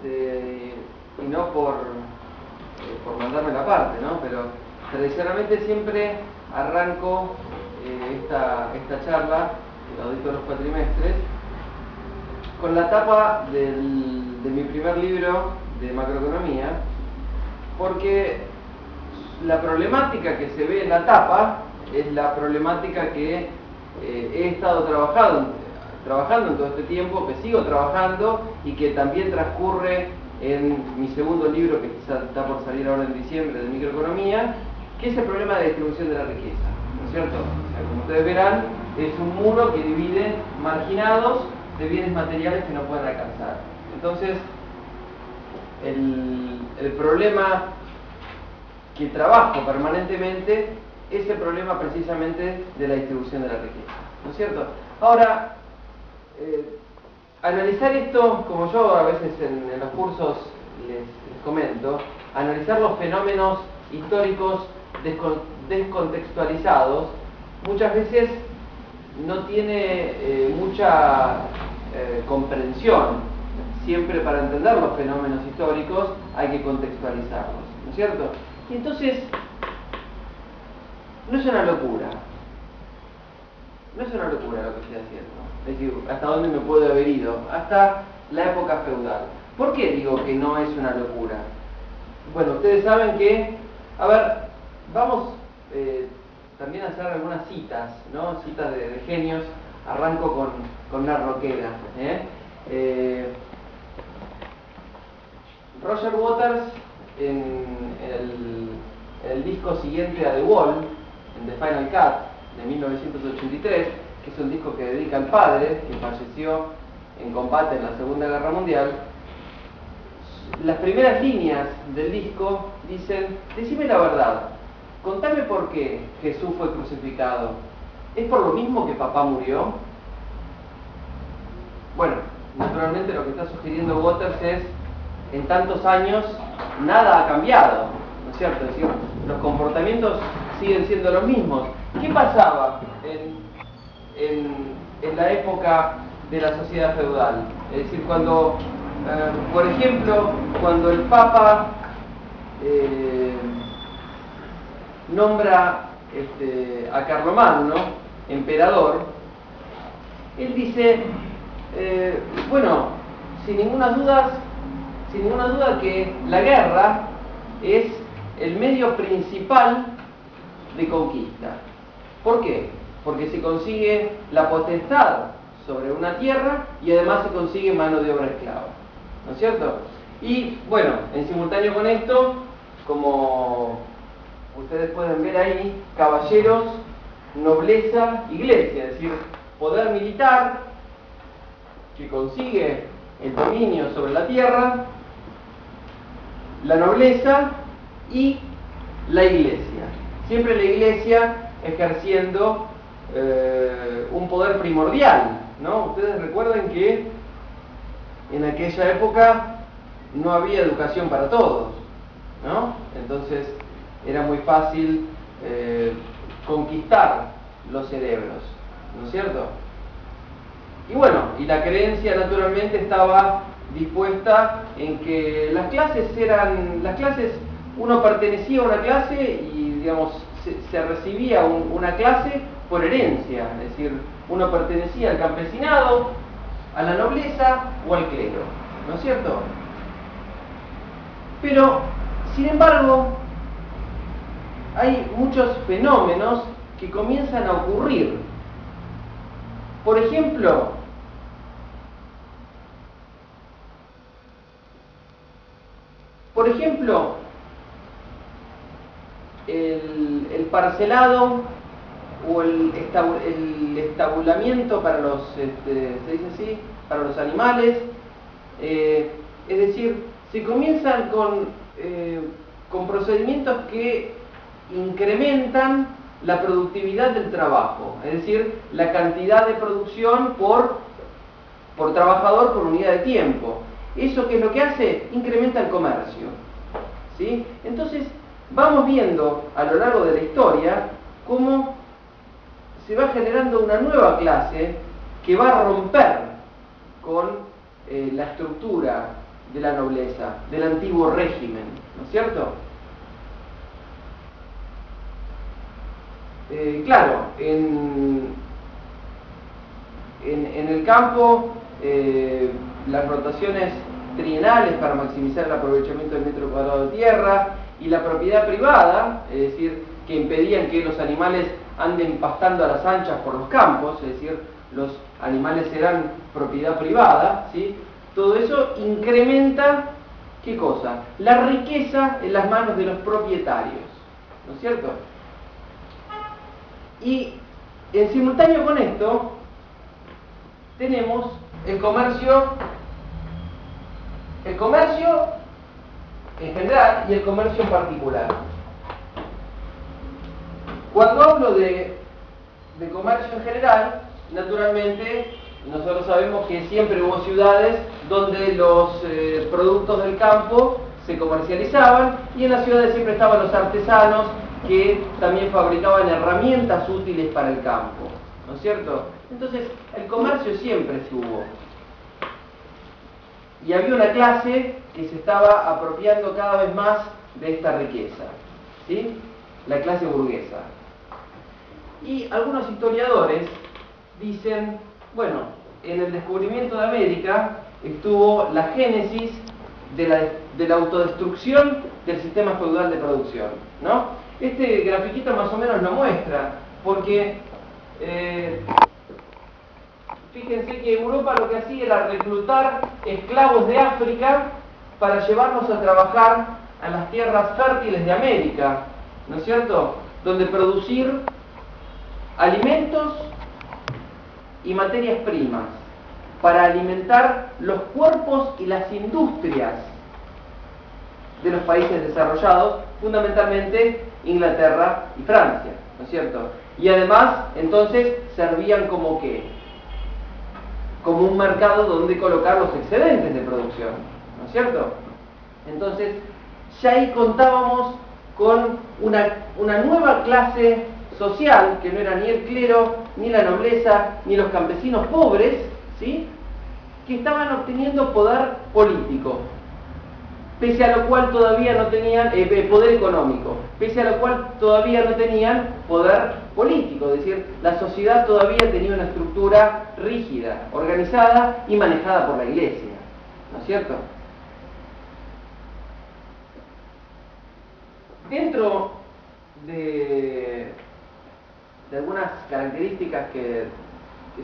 y no por mandarme la parte, ¿no? Pero tradicionalmente siempre arranco esta charla, que la doy todos los cuatrimestres, con la tapa de mi primer libro de macroeconomía, porque la problemática que se ve en la tapa es la problemática que he estado trabajando en todo este tiempo, que sigo trabajando y que también transcurre en mi segundo libro, que quizás está por salir ahora en diciembre, de microeconomía, que es el problema de distribución de la riqueza, ¿no es cierto? O sea, como ustedes verán, es un muro que divide marginados de bienes materiales que no pueden alcanzar. Entonces, el problema que trabajo permanentemente es el problema precisamente de la distribución de la riqueza, ¿no es cierto? Ahora, analizar esto, como yo a veces en los cursos les comento, analizar los fenómenos históricos descontextualizados, muchas veces no tiene mucha comprensión. Siempre para entender los fenómenos históricos hay que contextualizarlos, ¿no es cierto? Y entonces, no es una locura. No es una locura lo que estoy haciendo. Es decir, ¿hasta dónde me puedo haber ido? Hasta la época feudal. ¿Por qué digo que no es una locura? Bueno, ustedes saben que, a ver, vamos también a hacer algunas citas, ¿no? Citas de genios. Arranco con una rockera. Roger Waters, en el disco siguiente a The Wall, en The Final Cut, de 1983, que es un disco que dedica al padre, que falleció en combate en la Segunda Guerra Mundial, las primeras líneas del disco dicen: decime la verdad, contame por qué Jesús fue crucificado. ¿Es por lo mismo que papá murió? Bueno, naturalmente lo que está sugiriendo Waters es: en tantos años nada ha cambiado, ¿no es cierto? Es decir, los comportamientos siguen siendo los mismos. ¿Qué pasaba en la época de la sociedad feudal? Es decir, cuando, por ejemplo, cuando el Papa nombra a Carlomagno emperador, él dice, bueno, sin ninguna duda que la guerra es el medio principal de conquista. ¿Por qué? Porque se consigue la potestad sobre una tierra y además se consigue mano de obra esclava, ¿no es cierto? Y bueno, en simultáneo con esto, como ustedes pueden ver ahí, caballeros, nobleza, iglesia, es decir, poder militar que consigue el dominio sobre la tierra, la nobleza y la iglesia. Siempre la iglesia ejerciendo un poder primordial, ¿no? Ustedes recuerden que en aquella época no había educación para todos, ¿no? Entonces era muy fácil conquistar los cerebros, ¿no es cierto? Y bueno, y la creencia naturalmente estaba dispuesta en que las clases, uno pertenecía a una clase y, digamos, se recibía una clase por herencia, es decir, uno pertenecía al campesinado, a la nobleza o al clero, ¿no es cierto? Pero, sin embargo, hay muchos fenómenos que comienzan a ocurrir. Por ejemplo, el parcelado o el estabulamiento para los, se dice así, para los animales, es decir, se comienzan con procedimientos que incrementan la productividad del trabajo, es decir, la cantidad de producción por trabajador por unidad de tiempo. ¿Eso qué es lo que hace? Incrementa el comercio, ¿sí? Entonces, vamos viendo a lo largo de la historia cómo se va generando una nueva clase que va a romper con la estructura de la nobleza, del antiguo régimen, ¿no es cierto? Claro, en el campo, las rotaciones trienales para maximizar el aprovechamiento del metro cuadrado de tierra y la propiedad privada, es decir, que impedían que los animales anden pastando a las anchas por los campos, es decir, los animales eran propiedad privada, ¿sí? Todo eso incrementa, ¿qué cosa? La riqueza en las manos de los propietarios, ¿no es cierto? Y en simultáneo con esto, tenemos el comercio en general y el comercio en particular. Cuando hablo de comercio en general, naturalmente nosotros sabemos que siempre hubo ciudades donde los productos del campo se comercializaban, y en las ciudades siempre estaban los artesanos que también fabricaban herramientas útiles para el campo, ¿no es cierto? Entonces, el comercio siempre estuvo. Y había una clase que se estaba apropiando cada vez más de esta riqueza, ¿sí? La clase burguesa. Y algunos historiadores dicen, bueno, en el descubrimiento de América estuvo la génesis de la autodestrucción del sistema feudal de producción, ¿no? Este grafiquito más o menos lo muestra, porque fíjense que Europa lo que hacía era reclutar esclavos de África para llevarlos a trabajar a las tierras fértiles de América, ¿no es cierto? Donde producir alimentos y materias primas para alimentar los cuerpos y las industrias de los países desarrollados, fundamentalmente Inglaterra y Francia, ¿no es cierto? Y además, entonces, servían como ¿qué? Como un mercado donde colocar los excedentes de producción, ¿no es cierto? Entonces, ya ahí contábamos con una nueva clase social, que no era ni el clero, ni la nobleza, ni los campesinos pobres, ¿sí? Que estaban obteniendo poder político, pese a lo cual todavía no tenían poder económico, pese a lo cual todavía no tenían poder político, es decir, la sociedad todavía tenía una estructura rígida, organizada y manejada por la Iglesia, ¿no es cierto? Dentro de algunas características que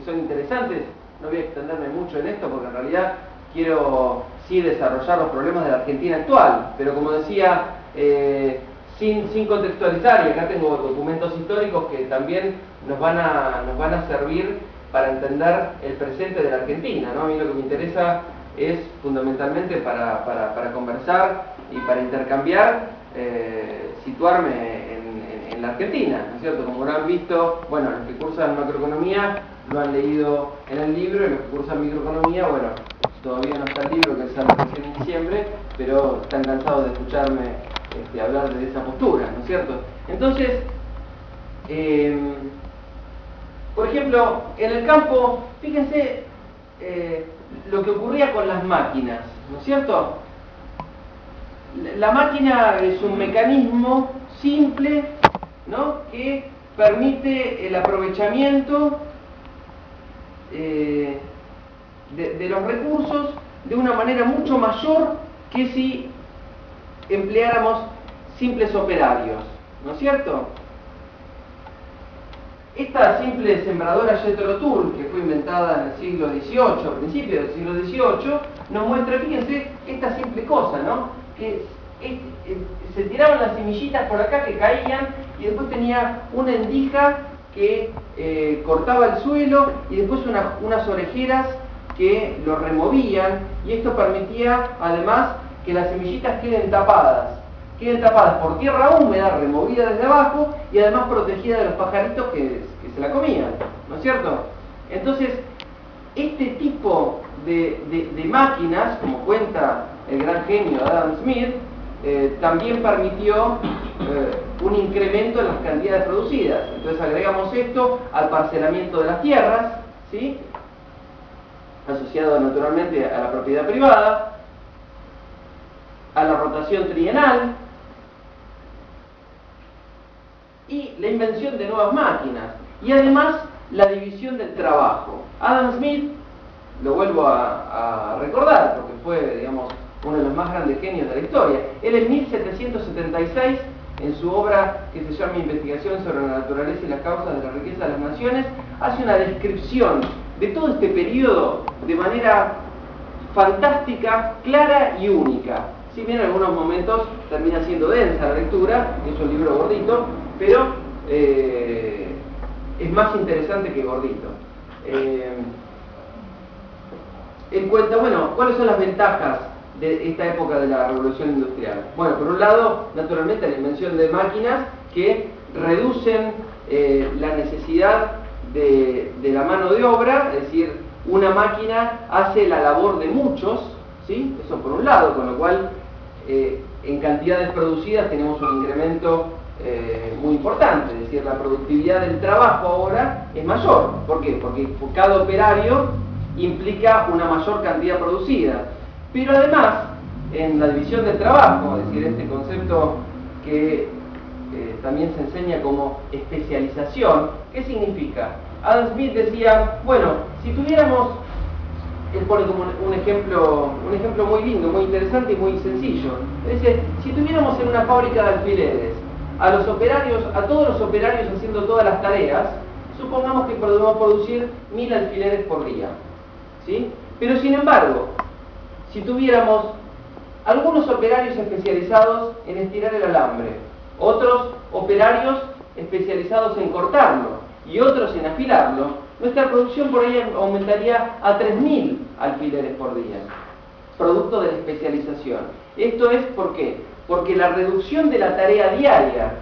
son interesantes, no voy a extenderme mucho en esto porque en realidad quiero sí desarrollar los problemas de la Argentina actual, pero como decía, sin contextualizar, y acá tengo documentos históricos que también nos van a servir para entender el presente de la Argentina, ¿no? A mí lo que me interesa es fundamentalmente para conversar y para intercambiar, situarme en la Argentina, ¿no es cierto? Como lo han visto, bueno, los que cursan macroeconomía lo han leído en el libro, y los que cursan microeconomía, bueno, todavía no está el libro, que sale recién en diciembre, pero están cansados de escucharme hablar de esa postura, ¿no es cierto? Entonces, por ejemplo, en el campo, fíjense lo que ocurría con las máquinas, ¿no es cierto? La máquina es un mecanismo simple, ¿no? Que permite el aprovechamiento de los recursos de una manera mucho mayor que si empleáramos simples operarios, ¿no es cierto? Esta simple sembradora Jethro Tull, que fue inventada en el siglo XVIII, a principios del siglo XVIII, nos muestra, fíjense, esta simple cosa, ¿no? Que se tiraban las semillitas por acá que caían, y después tenía una endija que cortaba el suelo, y después unas orejeras que lo removían, y esto permitía además que las semillitas queden tapadas por tierra húmeda, removida desde abajo, y además protegida de los pajaritos que se la comían, ¿no es cierto? Entonces, este tipo de máquinas, como cuenta el gran genio Adam Smith, también permitió un incremento en las cantidades producidas. Entonces agregamos esto al parcelamiento de las tierras, ¿sí? Asociado naturalmente a la propiedad privada, rotación trienal y la invención de nuevas máquinas. Y además, la división del trabajo. Adam Smith, lo vuelvo a recordar, porque fue, digamos, uno de los más grandes genios de la historia. Él en 1776, en su obra que se llama Investigación sobre la naturaleza y las causas de la riqueza de las naciones, hace una descripción de todo este periodo de manera fantástica, clara y única. Si bien en algunos momentos termina siendo densa la lectura, es un libro gordito, pero es más interesante que gordito. Él cuenta, bueno, ¿cuáles son las ventajas de esta época de la revolución industrial? Bueno, por un lado, naturalmente, la invención de máquinas que reducen la necesidad de la mano de obra, es decir, una máquina hace la labor de muchos, ¿sí? Eso por un lado, con lo cual en cantidades producidas tenemos un incremento muy importante, es decir, la productividad del trabajo ahora es mayor. ¿Por qué? Porque cada operario implica una mayor cantidad producida. Pero además, en la división del trabajo, es decir, este concepto que también se enseña como especialización, ¿qué significa? Adam Smith decía, bueno, si tuviéramos, él pone como un ejemplo muy lindo, muy interesante y muy sencillo. Dice, si tuviéramos en una fábrica de alfileres a todos los operarios haciendo todas las tareas, supongamos que podemos producir 1000 alfileres por día, ¿sí? Pero sin embargo, si tuviéramos algunos operarios especializados en estirar el alambre, otros operarios especializados en cortarlo y otros en afilarlo, nuestra producción por ahí aumentaría a 3000 alfileres por día, producto de la especialización. Esto es ¿por qué? Porque la reducción de la tarea diaria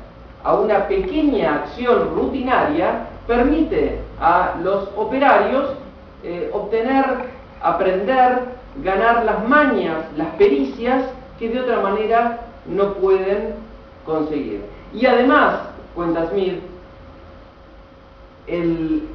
a una pequeña acción rutinaria permite a los operarios obtener, aprender, ganar las mañas, las pericias que de otra manera no pueden conseguir. Y además, cuenta Smith, el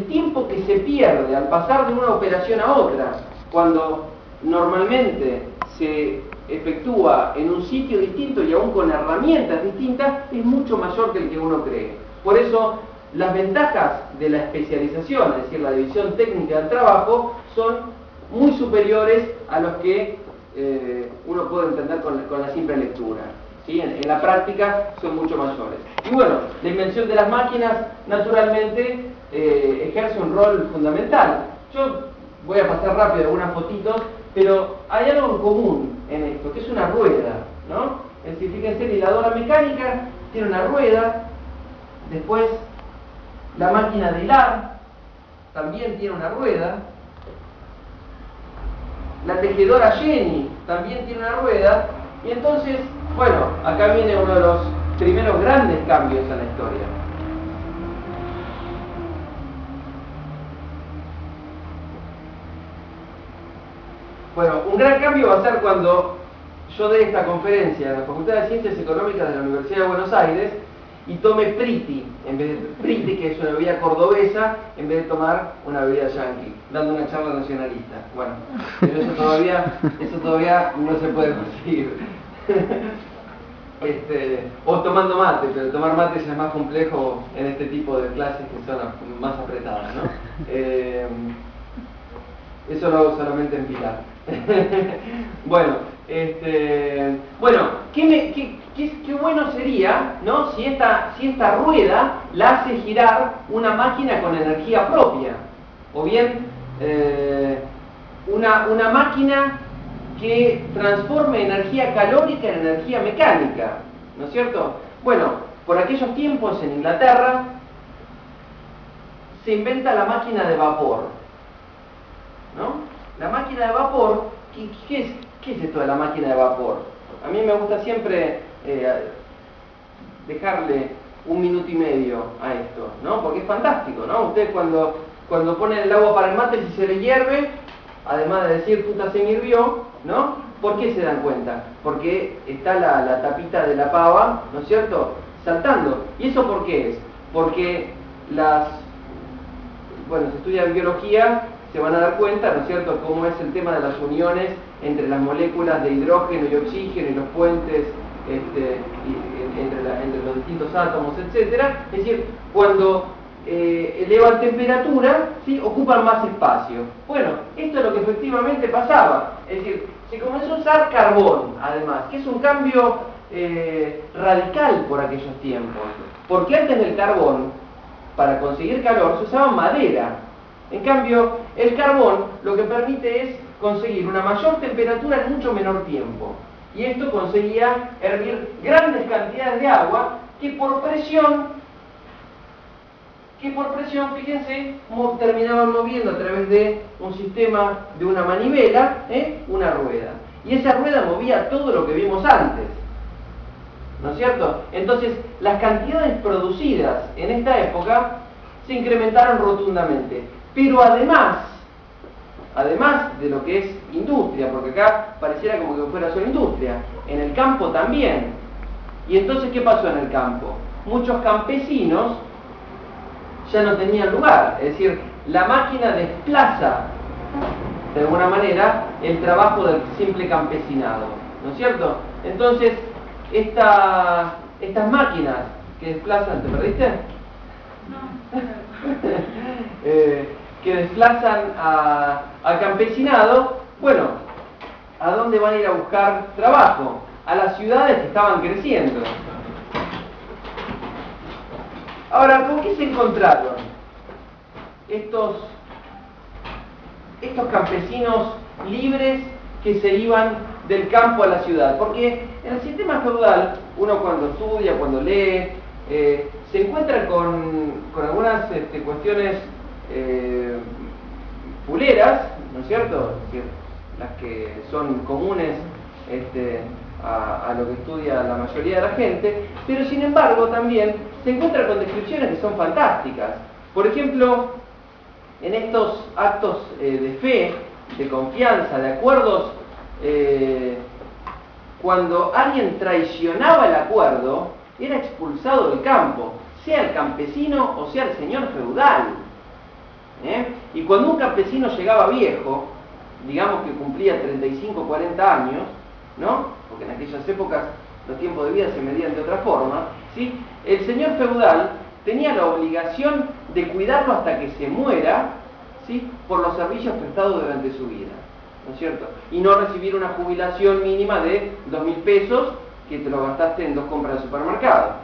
tiempo que se pierde al pasar de una operación a otra, cuando normalmente se efectúa en un sitio distinto y aún con herramientas distintas, es mucho mayor que el que uno cree. Por eso, las ventajas de la especialización, es decir, la división técnica del trabajo, son muy superiores a los que uno puede entender con la simple lectura. ¿Sí? En la práctica son mucho mayores. Y bueno, la invención de las máquinas naturalmente ejerce un rol fundamental. Yo voy a pasar rápido algunas fotitos, pero hay algo en común en esto, que es una rueda, ¿no? Es decir, fíjense, la hiladora mecánica tiene una rueda, después la máquina de hilar también tiene una rueda, la tejedora Jenny también tiene una rueda, y entonces, bueno, acá viene uno de los primeros grandes cambios en la historia. Bueno, un gran cambio va a ser cuando yo dé esta conferencia en la Facultad de Ciencias Económicas de la Universidad de Buenos Aires y tome Priti, en vez de Priti, que es una bebida cordobesa, en vez de tomar una bebida yanqui, dando una charla nacionalista. Bueno, pero eso todavía no se puede conseguir. O tomando mate, pero tomar mate ya es más complejo en este tipo de clases que son más apretadas, ¿no? Eso lo hago solamente en Pilar. Bueno, qué bueno sería, ¿no? Si esta rueda la hace girar una máquina con energía propia, o bien una máquina que transforme energía calórica en energía mecánica, ¿no es cierto? Bueno, por aquellos tiempos en Inglaterra se inventa la máquina de vapor, ¿no? La máquina de vapor, ¿qué es esto de la máquina de vapor? A mí me gusta siempre dejarle 1 minuto y medio a esto, ¿no? Porque es fantástico, ¿no? Ustedes cuando ponen el agua para el mate, si se le hierve, además de decir puta se me hirvió, ¿no? ¿Por qué se dan cuenta? Porque está la tapita de la pava, ¿no es cierto?, saltando. ¿Y eso por qué es? Porque se estudia en biología se van a dar cuenta, ¿no es cierto?, cómo es el tema de las uniones entre las moléculas de hidrógeno y oxígeno y los puentes entre los distintos átomos, etcétera. Es decir, cuando elevan temperatura, ¿sí?, ocupan más espacio. Bueno, esto es lo que efectivamente pasaba. Es decir, se comenzó a usar carbón, además, que es un cambio radical por aquellos tiempos. Porque antes del carbón, para conseguir calor, se usaba madera. En cambio, el carbón lo que permite es conseguir una mayor temperatura en mucho menor tiempo. Y esto conseguía hervir grandes cantidades de agua que por presión, fíjense, terminaban moviendo a través de un sistema de una manivela, una rueda. Y esa rueda movía todo lo que vimos antes, ¿no es cierto? Entonces, las cantidades producidas en esta época se incrementaron rotundamente. Pero además de lo que es industria, porque acá pareciera como que fuera solo industria, en el campo también. Y entonces, ¿qué pasó en el campo? Muchos campesinos ya no tenían lugar, es decir, la máquina desplaza de alguna manera el trabajo del simple campesinado, ¿no es cierto? Entonces, estas máquinas que desplazan, ¿te perdiste? No. Que desplazan al campesinado, bueno, ¿a dónde van a ir a buscar trabajo? A las ciudades que estaban creciendo. Ahora, ¿con qué se encontraron estos campesinos libres que se iban del campo a la ciudad? Porque en el sistema feudal, uno cuando estudia, cuando lee, se encuentra con algunas cuestiones fuleras, ¿no es cierto? Es decir, las que son comunes a lo que estudia la mayoría de la gente, pero sin embargo también se encuentra con descripciones que son fantásticas. Por ejemplo, en estos actos de fe, de confianza, de acuerdos, cuando alguien traicionaba el acuerdo, era expulsado del campo, sea el campesino o sea el señor feudal. Y cuando un campesino llegaba viejo, digamos que cumplía 35 o 40 años, ¿no?, porque en aquellas épocas los tiempos de vida se medían de otra forma, ¿sí?, el señor feudal tenía la obligación de cuidarlo hasta que se muera, ¿sí?, por los servicios prestados durante su vida, ¿no es cierto? Y no recibir una jubilación mínima de 2.000 pesos que te lo gastaste en 2 compras de supermercado,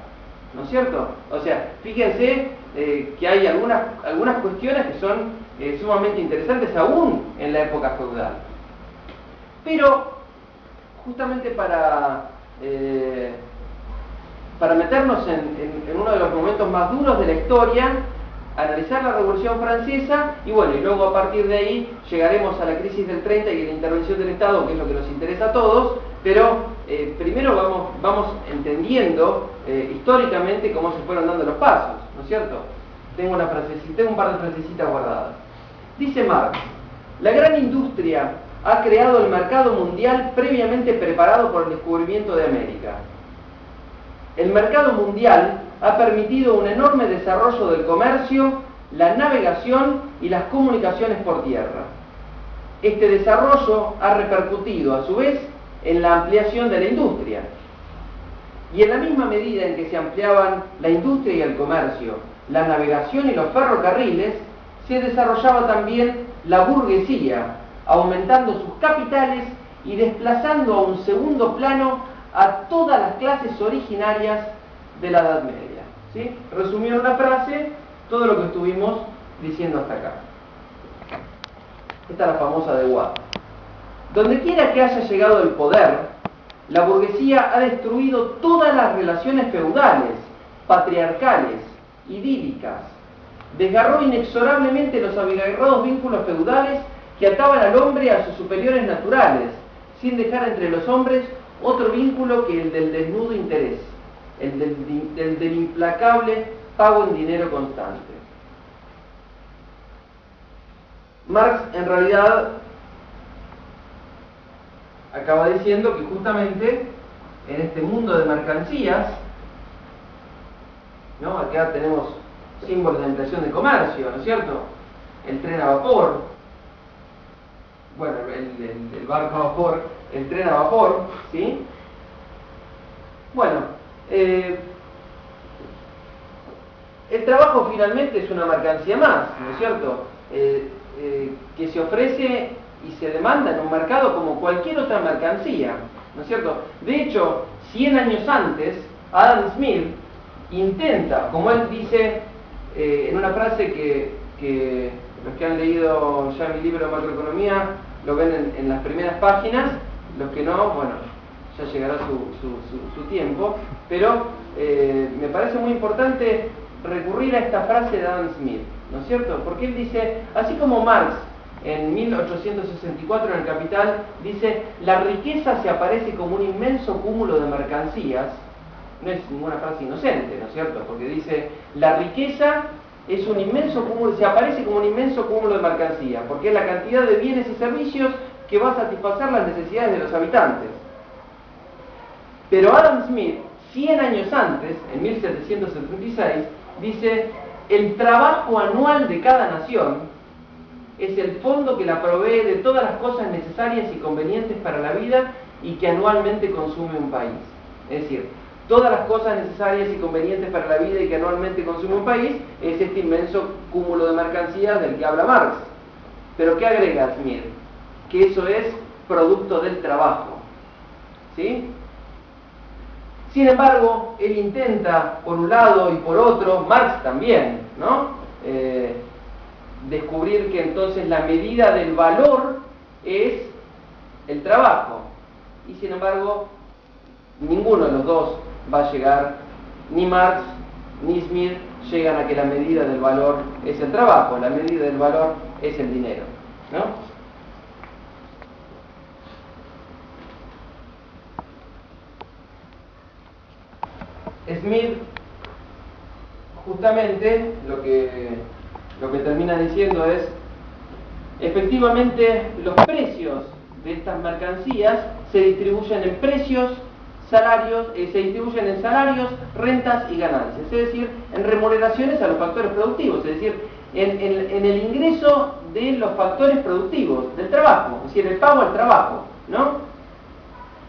¿no es cierto? O sea, fíjense que hay algunas cuestiones que son sumamente interesantes aún en la época feudal. Pero, justamente para meternos en uno de los momentos más duros de la historia, analizar la Revolución Francesa, y bueno, y luego a partir de ahí llegaremos a la crisis del 30 y a la intervención del Estado, que es lo que nos interesa a todos, pero primero vamos entendiendo históricamente cómo se fueron dando los pasos, ¿no es cierto? Tengo un par de frasecitas guardadas. Dice Marx: la gran industria ha creado el mercado mundial previamente preparado por el descubrimiento de América. El mercado mundial ha permitido un enorme desarrollo del comercio, la navegación y las comunicaciones por tierra. Este desarrollo ha repercutido, a su vez, en la ampliación de la industria. Y en la misma medida en que se ampliaban la industria y el comercio, la navegación y los ferrocarriles, se desarrollaba también la burguesía, aumentando sus capitales y desplazando a un segundo plano a todas las clases originarias de la Edad Media. ¿Sí? Resumiendo una frase, todo lo que estuvimos diciendo hasta acá. Esta es la famosa de Watt. Donde quiera que haya llegado el poder, la burguesía ha destruido todas las relaciones feudales, patriarcales, idílicas. Desgarró inexorablemente los abigarrados vínculos feudales que ataban al hombre a sus superiores naturales, sin dejar entre los hombres otro vínculo que el del desnudo interés, el del implacable pago en dinero constante. Marx, en realidad, acaba diciendo que justamente en este mundo de mercancías, ¿no?, acá tenemos símbolos de ampliación de comercio, ¿no es cierto? El tren a vapor, bueno, el barco a vapor, el tren a vapor, ¿sí? Bueno, el trabajo finalmente es una mercancía más, ¿no es cierto? Que se ofrece y se demanda en un mercado como cualquier otra mercancía, ¿no es cierto? De hecho, 100 años antes, Adam Smith intenta, como él dice en una frase que los que han leído ya mi libro de macroeconomía lo ven en las primeras páginas, los que no, bueno, ya llegará su tiempo, pero me parece muy importante recurrir a esta frase de Adam Smith, ¿no es cierto? Porque él dice, así como Marx en 1864 en el Capital dice, la riqueza se aparece como un inmenso cúmulo de mercancías, no es ninguna frase inocente, ¿no es cierto? Porque dice, la riqueza es un inmenso cúmulo, se aparece como un inmenso cúmulo de mercancías, porque es la cantidad de bienes y servicios que va a satisfacer las necesidades de los habitantes. Pero Adam Smith, 100 años antes, en 1776, dice, el trabajo anual de cada nación es el fondo que la provee de todas las cosas necesarias y convenientes para la vida y que anualmente consume un país. Es decir, todas las cosas necesarias y convenientes para la vida y que anualmente consume un país es este inmenso cúmulo de mercancías del que habla Marx. Pero ¿qué agrega Smith? Que eso es producto del trabajo. ¿Sí? Sin embargo, él intenta, por un lado y por otro, Marx también, ¿no? Descubrir que entonces la medida del valor es el trabajo. Y sin embargo, ninguno de los dos va a llegar, ni Marx ni Smith llegan a que la medida del valor es el trabajo, la medida del valor es el dinero, ¿no? Smith justamente lo que termina diciendo es, efectivamente los precios de estas mercancías se distribuyen en precios, salarios, se distribuyen en salarios, rentas y ganancias, es decir, en remuneraciones a los factores productivos, es decir, en el ingreso de los factores productivos, del trabajo, es decir, el pago al trabajo, ¿no?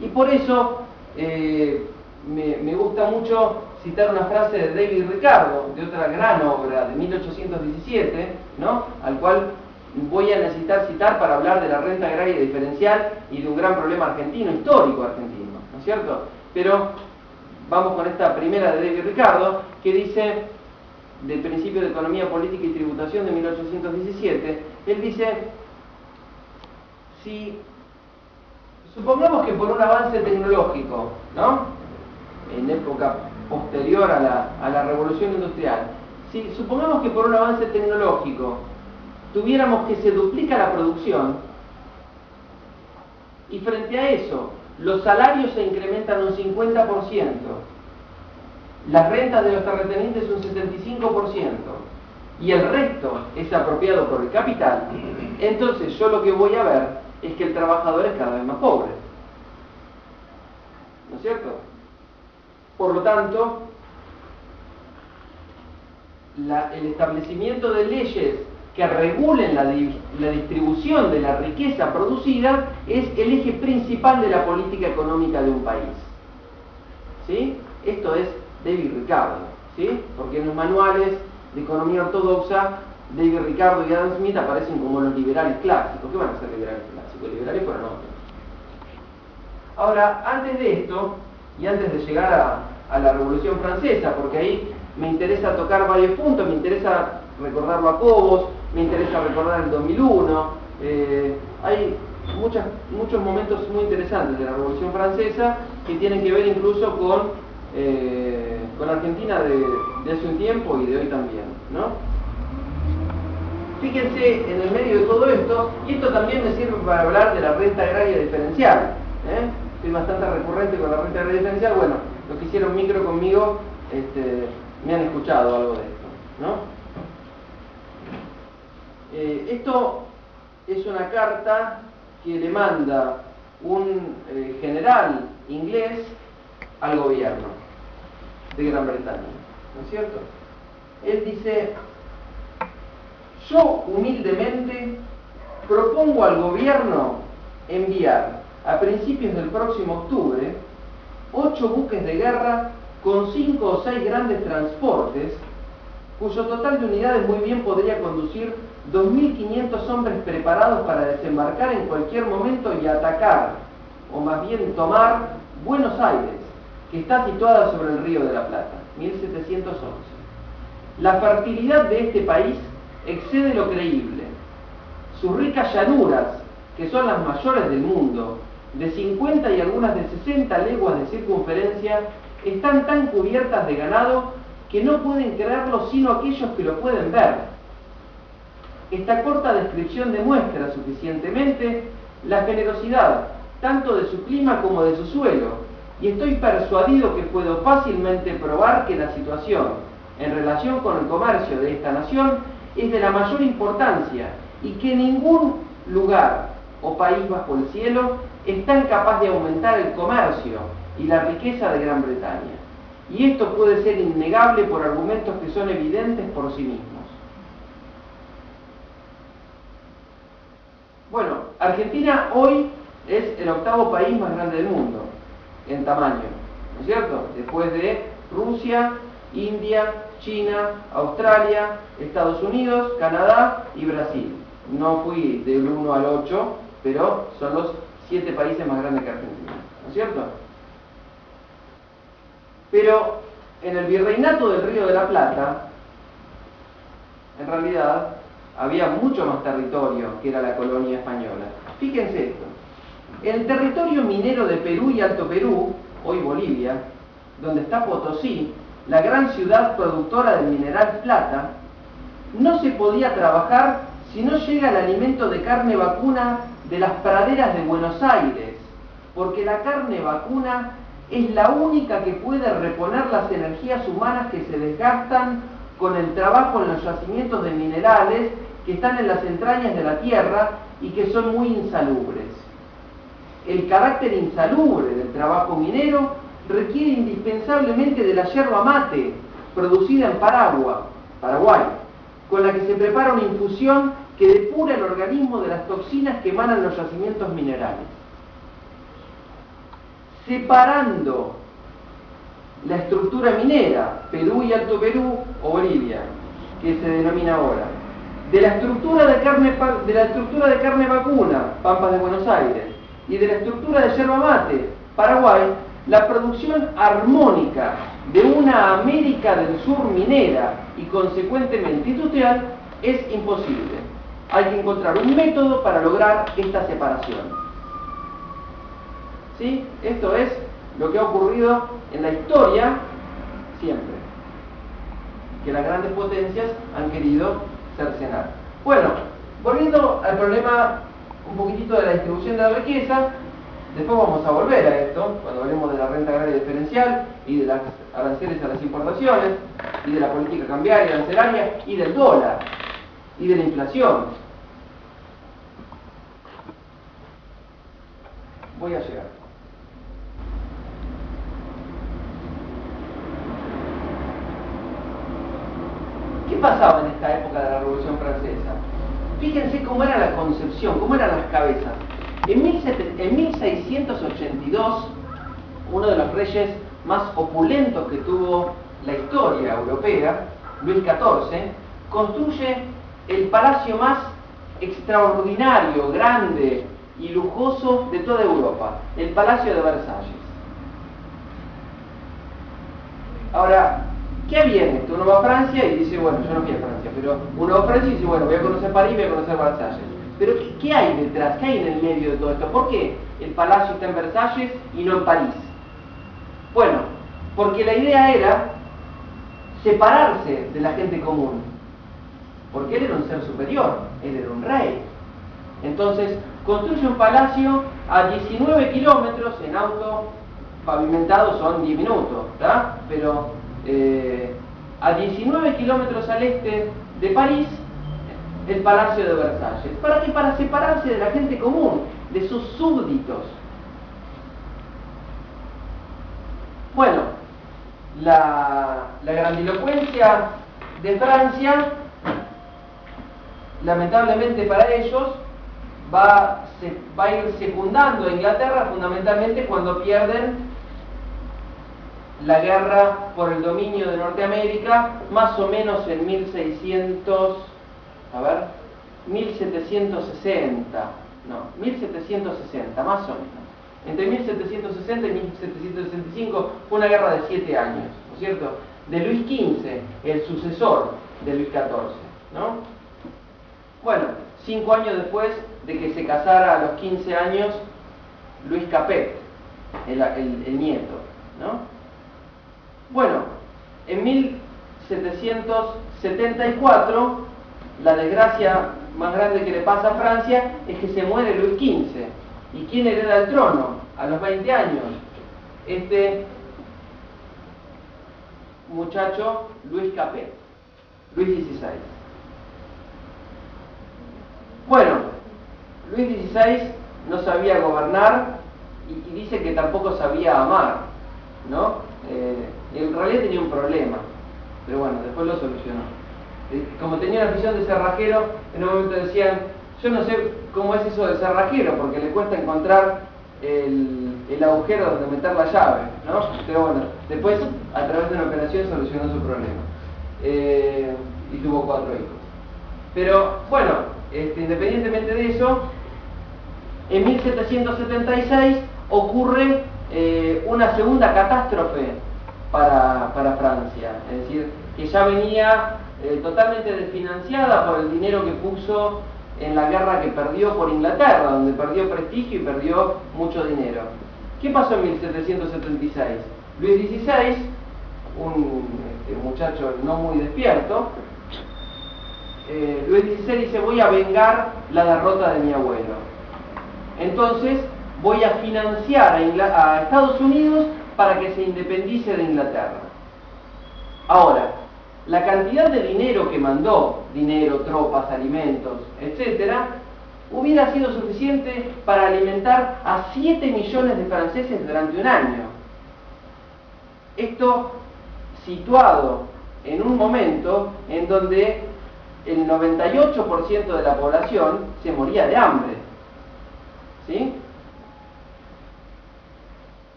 Y por eso me gusta mucho citar una frase de David Ricardo, de otra gran obra de 1817, ¿no? Al cual voy a necesitar citar para hablar de la renta agraria diferencial y de un gran problema argentino, histórico argentino, ¿no es cierto? Pero vamos con esta primera de David Ricardo, que dice, del Principio de Economía Política y Tributación de 1817, él dice, si supongamos que por un avance tecnológico, ¿no? En época posterior a la revolución industrial, si supongamos que por un avance tecnológico tuviéramos que se duplica la producción y frente a eso los salarios se incrementan un 50%, las rentas de los terratenientes un 75% y el resto es apropiado por el capital, entonces yo lo que voy a ver es que el trabajador es cada vez más pobre, ¿no es cierto? Por lo tanto, el establecimiento de leyes que regulen la distribución de la riqueza producida es el eje principal de la política económica de un país. ¿Sí? Esto es David Ricardo, ¿sí? Porque en los manuales de economía ortodoxa, David Ricardo y Adam Smith aparecen como los liberales clásicos. ¿Qué van a ser liberales clásicos? Liberales fueron otros. Ahora, antes de esto, y antes de llegar a la Revolución Francesa, porque ahí me interesa tocar varios puntos, me interesa recordarlo a Cobos, me interesa recordar el 2001, hay muchos momentos muy interesantes de la Revolución Francesa que tienen que ver incluso con Argentina de hace un tiempo y de hoy también, ¿no? Fíjense en el medio de todo esto, y esto también me sirve para hablar de la renta agraria diferencial, Soy bastante recurrente con la renta agraria diferencial. Bueno, los que hicieron micro conmigo me han escuchado algo de esto, ¿no? Esto es una carta que le manda un general inglés al gobierno de Gran Bretaña, ¿no es cierto? Él dice: yo humildemente propongo al gobierno enviar a principios del próximo octubre 8 buques de guerra con 5 o 6 grandes transportes, cuyo total de unidades muy bien podría conducir 2.500 hombres preparados para desembarcar en cualquier momento y atacar, o más bien tomar, Buenos Aires, que está situada sobre el Río de la Plata, 1711. La fertilidad de este país excede lo creíble. Sus ricas llanuras, que son las mayores del mundo, de 50 y algunas de 60 leguas de circunferencia, están tan cubiertas de ganado que no pueden creerlo sino aquellos que lo pueden ver. Esta corta descripción demuestra suficientemente la generosidad tanto de su clima como de su suelo, y estoy persuadido que puedo fácilmente probar que la situación en relación con el comercio de esta nación es de la mayor importancia y que ningún lugar o país bajo el cielo es tan capaz de aumentar el comercio y la riqueza de Gran Bretaña. Y esto puede ser innegable por argumentos que son evidentes por sí mismos. Bueno, Argentina hoy es el 8º país más grande del mundo en tamaño, ¿no es cierto? Después de Rusia, India, China, Australia, Estados Unidos, Canadá y Brasil. No fui del 1 al 8, pero son los 7 países más grandes que Argentina, ¿no es cierto? Pero en el virreinato del Río de la Plata, en realidad, había mucho más territorio que era la colonia española. Fíjense esto. En el territorio minero de Perú y Alto Perú, hoy Bolivia, donde está Potosí, la gran ciudad productora del mineral plata, no se podía trabajar si no llega el alimento de carne vacuna de las praderas de Buenos Aires, porque la carne vacuna es la única que puede reponer las energías humanas que se desgastan con el trabajo en los yacimientos de minerales que están en las entrañas de la tierra y que son muy insalubres. El carácter insalubre del trabajo minero requiere indispensablemente de la yerba mate, producida en Paraguay, con la que se prepara una infusión que depura el organismo de las toxinas que emanan los yacimientos minerales. Separando la estructura minera, Perú y Alto Perú, o Bolivia, que se denomina ahora, de la estructura de carne vacuna, Pampas de Buenos Aires, y de la estructura de yerba mate, Paraguay, la producción armónica de una América del Sur minera y consecuentemente industrial es imposible. Hay que encontrar un método para lograr esta separación. ¿Sí? Esto es lo que ha ocurrido en la historia siempre, que las grandes potencias han querido cercenar. Bueno, volviendo al problema un poquitito de la distribución de la riqueza, después vamos a volver a esto, cuando hablemos de la renta agraria diferencial y de las aranceles a las importaciones, y de la política cambiaria, arancelaria, y del dólar, y de la inflación. Voy a llegar. ¿Qué pasaba en esta época de la Revolución Francesa? Fíjense cómo era la concepción, cómo eran las cabezas. En 1682, uno de los reyes más opulentos que tuvo la historia europea, Luis XIV, construye el palacio más extraordinario, grande y lujoso de toda Europa, el Palacio de Versalles. Ahora, ¿qué había en esto? Uno va a Francia y dice, bueno, yo no fui a Francia, pero uno va a Francia y dice, bueno, voy a conocer París, voy a conocer Versalles. Pero ¿qué hay detrás? ¿Qué hay en el medio de todo esto? ¿Por qué el palacio está en Versalles y no en París? Bueno, porque la idea era separarse de la gente común, porque él era un ser superior, él era un rey. Entonces, construye un palacio a 19 kilómetros, en auto pavimentado son 10 minutos, ¿tá? Pero a 19 kilómetros al este de París, el Palacio de Versalles. ¿Para qué? Para separarse de la gente común, de sus súbditos. Bueno, la grandilocuencia de Francia, lamentablemente para ellos, va a ir secundando a Inglaterra fundamentalmente cuando pierden la guerra por el dominio de Norteamérica, más o menos en 1760, más o menos. Entre 1760 y 1765 fue una guerra de 7 años, ¿no es cierto? De Luis XV, el sucesor de Luis XIV, ¿no? Bueno, 5 años después de que se casara a los 15 años Luis Capet, el nieto, ¿no? Bueno, en 1774, la desgracia más grande que le pasa a Francia es que se muere Luis XV. ¿Y quién hereda el trono? A los 20 años. Este muchacho, Luis Capet, Luis XVI. Bueno, Luis XVI no sabía gobernar y dice que tampoco sabía amar, ¿no? En realidad tenía un problema, pero bueno, después lo solucionó. Como tenía una afición de cerrajero, en un momento decían, yo no sé cómo es eso de cerrajero, porque le cuesta encontrar el agujero donde meter la llave, ¿no? Pero bueno, después, a través de una operación, solucionó su problema. Y tuvo 4 hijos. Pero, bueno, independientemente de eso, en 1776 ocurre una segunda catástrofe para Francia. Es decir, que ya venía totalmente desfinanciada por el dinero que puso en la guerra que perdió por Inglaterra, donde perdió prestigio y perdió mucho dinero. ¿Qué pasó en 1776? Luis XVI, un muchacho no muy despierto, Luis XVI dice, voy a vengar la derrota de mi abuelo. Entonces voy a financiar a Estados Unidos para que se independice de Inglaterra. Ahora, la cantidad de dinero que mandó, dinero, tropas, alimentos, etcétera, hubiera sido suficiente para alimentar a 7 millones de franceses durante un año. Esto situado en un momento en donde el 98% de la población se moría de hambre. ¿Sí?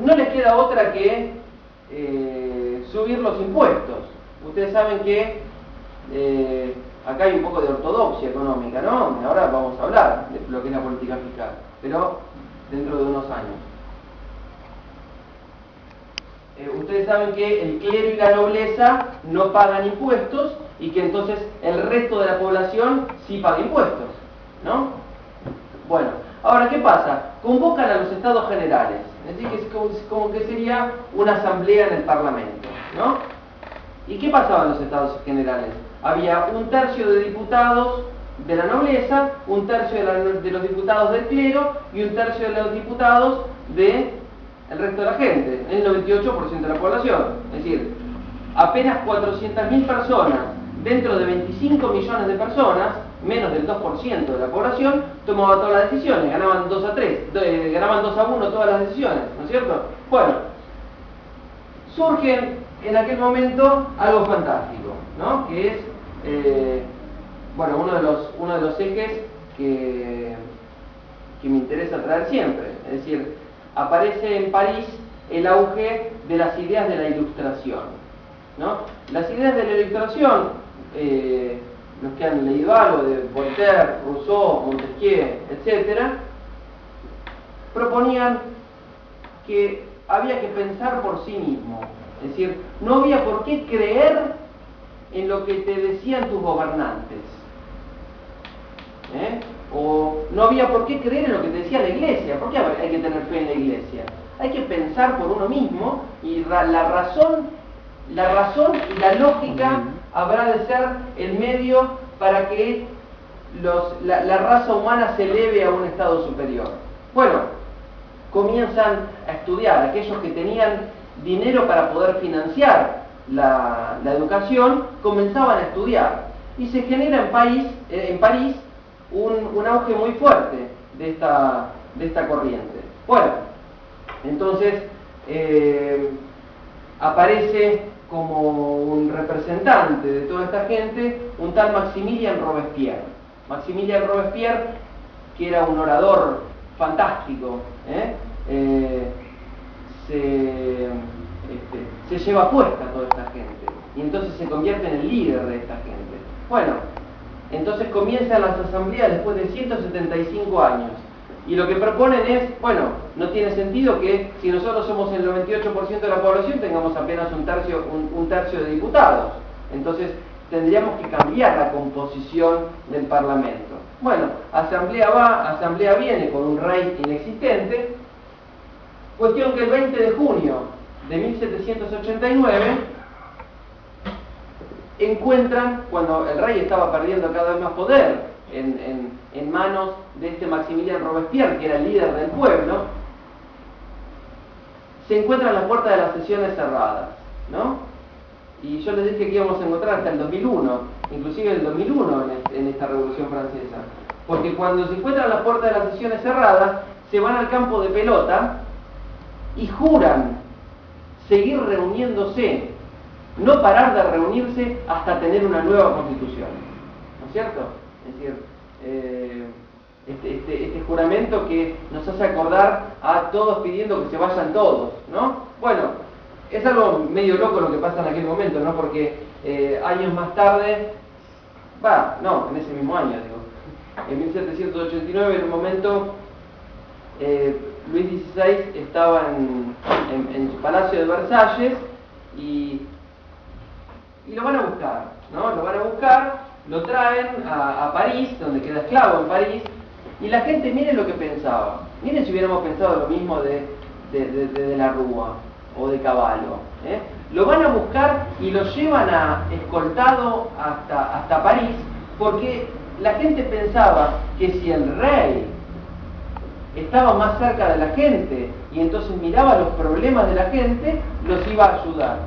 No les queda otra que subir los impuestos. Ustedes saben que acá hay un poco de ortodoxia económica, ¿no? Ahora vamos a hablar de lo que es la política fiscal, pero dentro de unos años. Ustedes saben que el clero y la nobleza no pagan impuestos y que entonces el resto de la población sí paga impuestos, ¿no? Bueno, ahora, ¿qué pasa? Convocan a los estados generales, es decir, que es como que sería una asamblea en el Parlamento, ¿no? ¿Y qué pasaba en los estados generales? Había 1/3 de diputados de la nobleza, 1/3 de los diputados del clero y 1/3 de los diputados del resto de la gente, el 98% de la población. Es decir, apenas 400.000 personas dentro de 25 millones de personas, menos del 2% de la población, tomaba todas las decisiones, ganaban 2-3, ganaban 2-1 todas las decisiones, ¿no es cierto? Bueno, surge en aquel momento algo fantástico, ¿no? Que es, bueno, uno de los ejes que me interesa traer siempre. Es decir, aparece en París el auge de las ideas de la Ilustración, ¿no? Las ideas de la Ilustración, los que han leído algo de Voltaire, Rousseau, Montesquieu, etc., proponían que había que pensar por sí mismo. Es decir, no había por qué creer en lo que te decían tus gobernantes. O no había por qué creer en lo que te decía la iglesia. ¿Por qué hay que tener fe en la iglesia? Hay que pensar por uno mismo y la razón y la lógica habrá de ser el medio para que la raza humana se eleve a un estado superior. Bueno, comienzan a estudiar. Aquellos que tenían dinero para poder financiar la educación comenzaban a estudiar y se genera en París un auge muy fuerte de esta corriente. Bueno, entonces aparece como un representante de toda esta gente un tal Maximilien Robespierre, Maximilien Robespierre, que era un orador fantástico, se lleva puesta a toda esta gente y entonces se convierte en el líder de esta gente. Bueno, entonces comienzan las asambleas después de 175 años y lo que proponen es, bueno, no tiene sentido que si nosotros somos el 98% de la población tengamos apenas un tercio de diputados, entonces tendríamos que cambiar la composición del Parlamento. Bueno, asamblea va, asamblea viene con un rey inexistente. Cuestión que el 20 de junio de 1789 encuentran, cuando el rey estaba perdiendo cada vez más poder en manos de este Maximilien Robespierre, que era el líder del pueblo, se encuentran las puertas de las sesiones cerradas, ¿no? Y yo les dije que íbamos a encontrar hasta el 2001, inclusive el 2001 en esta Revolución Francesa. Porque cuando se encuentran las puertas de las sesiones cerradas, se van al campo de pelota y juran seguir reuniéndose, no parar de reunirse hasta tener una nueva constitución. ¿No es cierto? Es decir, este juramento que nos hace acordar a todos pidiendo que se vayan todos, ¿no? Bueno, es algo medio loco lo que pasa en aquel momento, ¿no? Porque años más tarde, en ese mismo año, digo, en 1789, en un momento, Luis XVI estaba en su palacio de Versalles y lo van a buscar, ¿no? Lo van a buscar, lo traen a París, donde queda esclavo en París, y la gente, miren lo que pensaba. Miren si hubiéramos pensado lo mismo de la Rúa o de Cavallo. Lo van a buscar y lo llevan escoltado hasta París, porque la gente pensaba que si el rey estaba más cerca de la gente y entonces miraba los problemas de la gente, los iba a ayudar,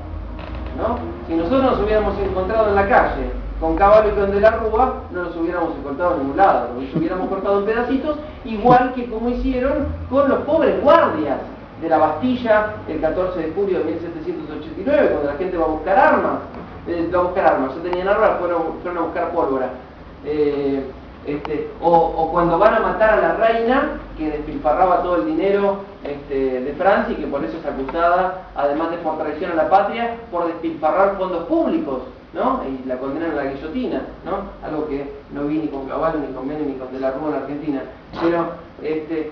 ¿no? Si nosotros nos hubiéramos encontrado en la calle con Cavallo y con de la Rúa, no nos hubiéramos encontrado en ningún lado, nos hubiéramos cortado en pedacitos, igual que como hicieron con los pobres guardias de la Bastilla el 14 de julio de 1789, cuando la gente va a buscar armas, ya tenían armas, fueron a buscar pólvora. O cuando van a matar a la reina, que despilfarraba todo el dinero de Francia y que por eso es acusada, además de por traición a la patria, por despilfarrar fondos públicos, ¿no? Y la condenan a la guillotina, ¿no? Algo que no vi ni con Cavallo, ni con Menem, ni con de la Rúa en Argentina. Pero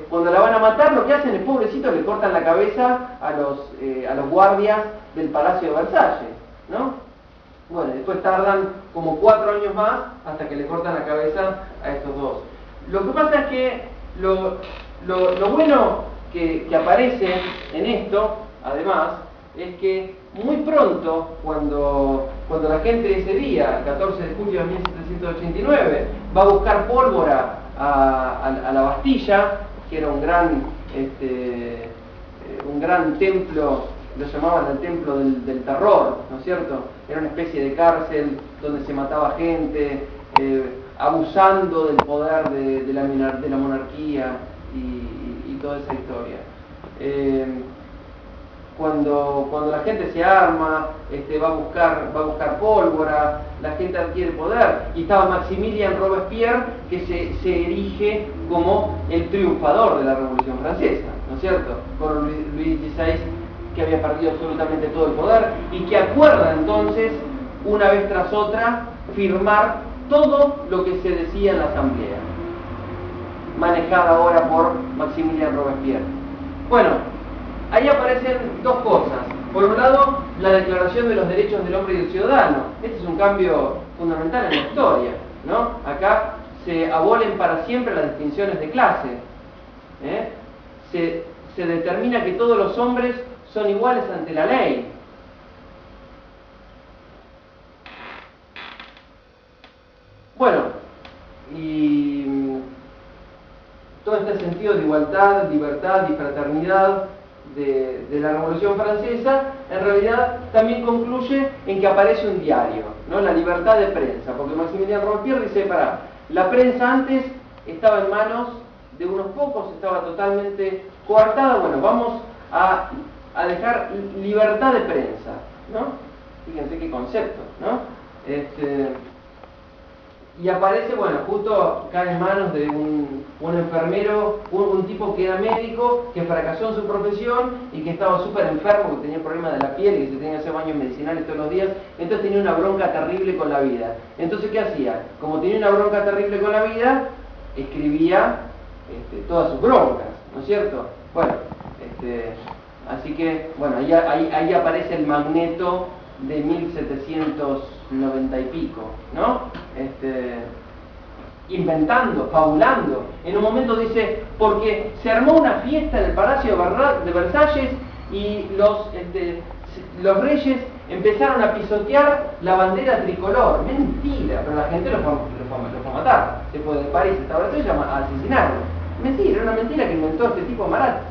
cuando la van a matar, lo que hacen es, pobrecito, le cortan la cabeza a los guardias del Palacio de Versalles, ¿no? Bueno, después tardan como 4 años más hasta que le cortan la cabeza a estos dos. Lo que pasa es que lo bueno que aparece en esto, además, es que muy pronto, cuando la gente ese día, el 14 de julio de 1789, va a buscar pólvora a la Bastilla, que era un gran templo, lo llamaban el templo del terror, ¿no es cierto? Era una especie de cárcel donde se mataba gente, abusando del poder de la monarquía y toda esa historia. Cuando la gente se arma, va a buscar pólvora, la gente adquiere poder, y estaba Maximilien Robespierre, que se erige como el triunfador de la Revolución Francesa, ¿no es cierto? Con Luis XVI, que había perdido absolutamente todo el poder y que acuerda entonces, una vez tras otra, firmar todo lo que se decía en la asamblea, manejada ahora por Maximilien Robespierre. Bueno, ahí aparecen dos cosas. Por un lado, la Declaración de los Derechos del Hombre y del Ciudadano. Este es un cambio fundamental en la historia, ¿no? Acá se abolen para siempre las distinciones de clase. Se determina que todos los hombres son iguales ante la ley. Bueno, y todo este sentido de igualdad, libertad y fraternidad de la Revolución Francesa, en realidad también concluye en que aparece un diario, ¿no? La libertad de prensa, porque Maximilien Robespierre dice, la prensa antes estaba en manos de unos pocos, estaba totalmente coartada, bueno, vamos a dejar libertad de prensa, ¿no? Fíjense qué concepto, ¿no? y aparece, bueno, justo cae en manos de un enfermero, un tipo que era médico, que fracasó en su profesión y que estaba súper enfermo, porque tenía problemas de la piel y que se tenía que hacer baños medicinales todos los días, entonces tenía una bronca terrible con la vida. Entonces, ¿qué hacía? Como tenía una bronca terrible con la vida, escribía todas sus broncas, ¿no es cierto? Bueno, así que, bueno, ahí aparece el Magneto de 1790 y pico, ¿no? Inventando, fabulando. En un momento dice, porque se armó una fiesta en el Palacio de Versalles y los reyes empezaron a pisotear la bandera tricolor. Mentira, pero la gente lo fue a matar. Se fue de París hasta Versalles a asesinarlo. Mentira, era una mentira que inventó este tipo Marat.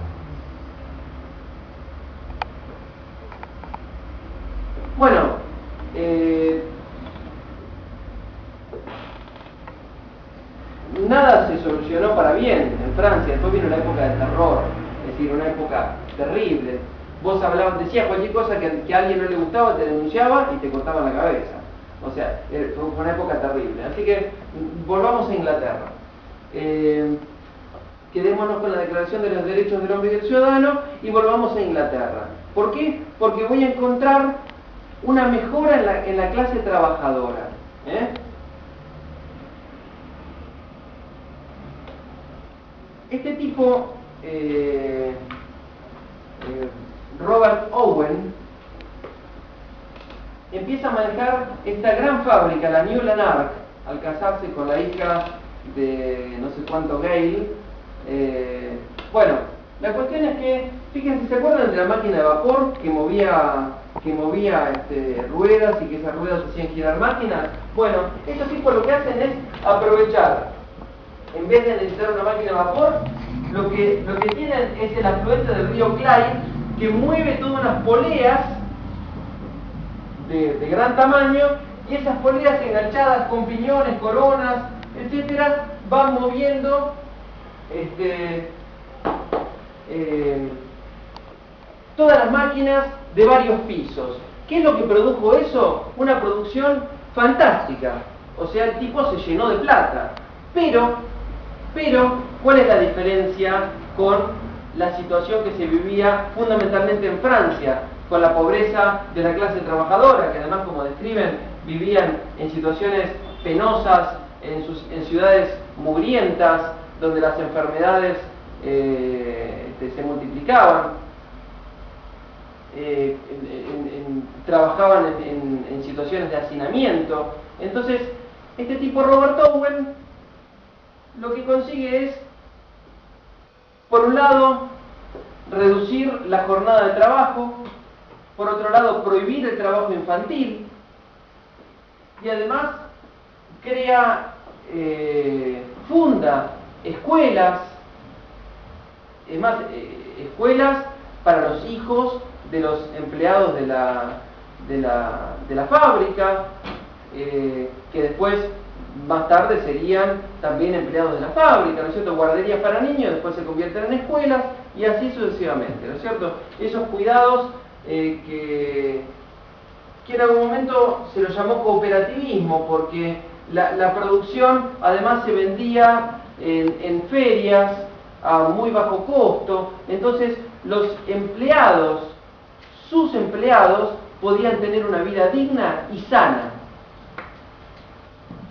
Bueno, nada se solucionó para bien en Francia. Después vino una época de terror, es decir, una época terrible. Vos decías cualquier cosa que a alguien no le gustaba, te denunciaba y te cortaban la cabeza. O sea, fue una época terrible. Así que volvamos a Inglaterra. Quedémonos con la Declaración de los Derechos del Hombre y del Ciudadano y volvamos a Inglaterra. ¿Por qué? Porque voy a encontrar una mejora en la clase trabajadora. Este tipo, Robert Owen, empieza a manejar esta gran fábrica, la Newland Ark, al casarse con la hija de no sé cuánto Gale. Bueno, la cuestión es que, fíjense, ¿se acuerdan de la máquina de vapor que movía ruedas y que esas ruedas hacían girar máquinas? Bueno, estos tipos lo que hacen es aprovechar, en vez de necesitar una máquina de vapor, lo que tienen es el afluente del río Clyde, que mueve todas unas poleas de gran tamaño, y esas poleas enganchadas con piñones, coronas, etcétera, van moviendo todas las máquinas de varios pisos. ¿Qué es lo que produjo eso? Una producción fantástica. O sea, el tipo se llenó de plata. Pero, ¿cuál es la diferencia con la situación que se vivía fundamentalmente en Francia, con la pobreza de la clase trabajadora, que además, como describen, vivían en situaciones penosas, en ciudades mugrientas, donde las enfermedades se multiplicaban? Trabajaban en situaciones de hacinamiento. Entonces, este tipo Robert Owen lo que consigue es, por un lado, reducir la jornada de trabajo, por otro lado, prohibir el trabajo infantil, y además funda escuelas, escuelas para los hijos de los empleados de la fábrica, que después, más tarde, serían también empleados de la fábrica, ¿no es cierto? Guarderías para niños, después se convierten en escuelas, y así sucesivamente, ¿no es cierto? Esos cuidados que en algún momento se los llamó cooperativismo, porque la producción además se vendía en ferias a muy bajo costo. Entonces los empleados, sus empleados, podían tener una vida digna y sana.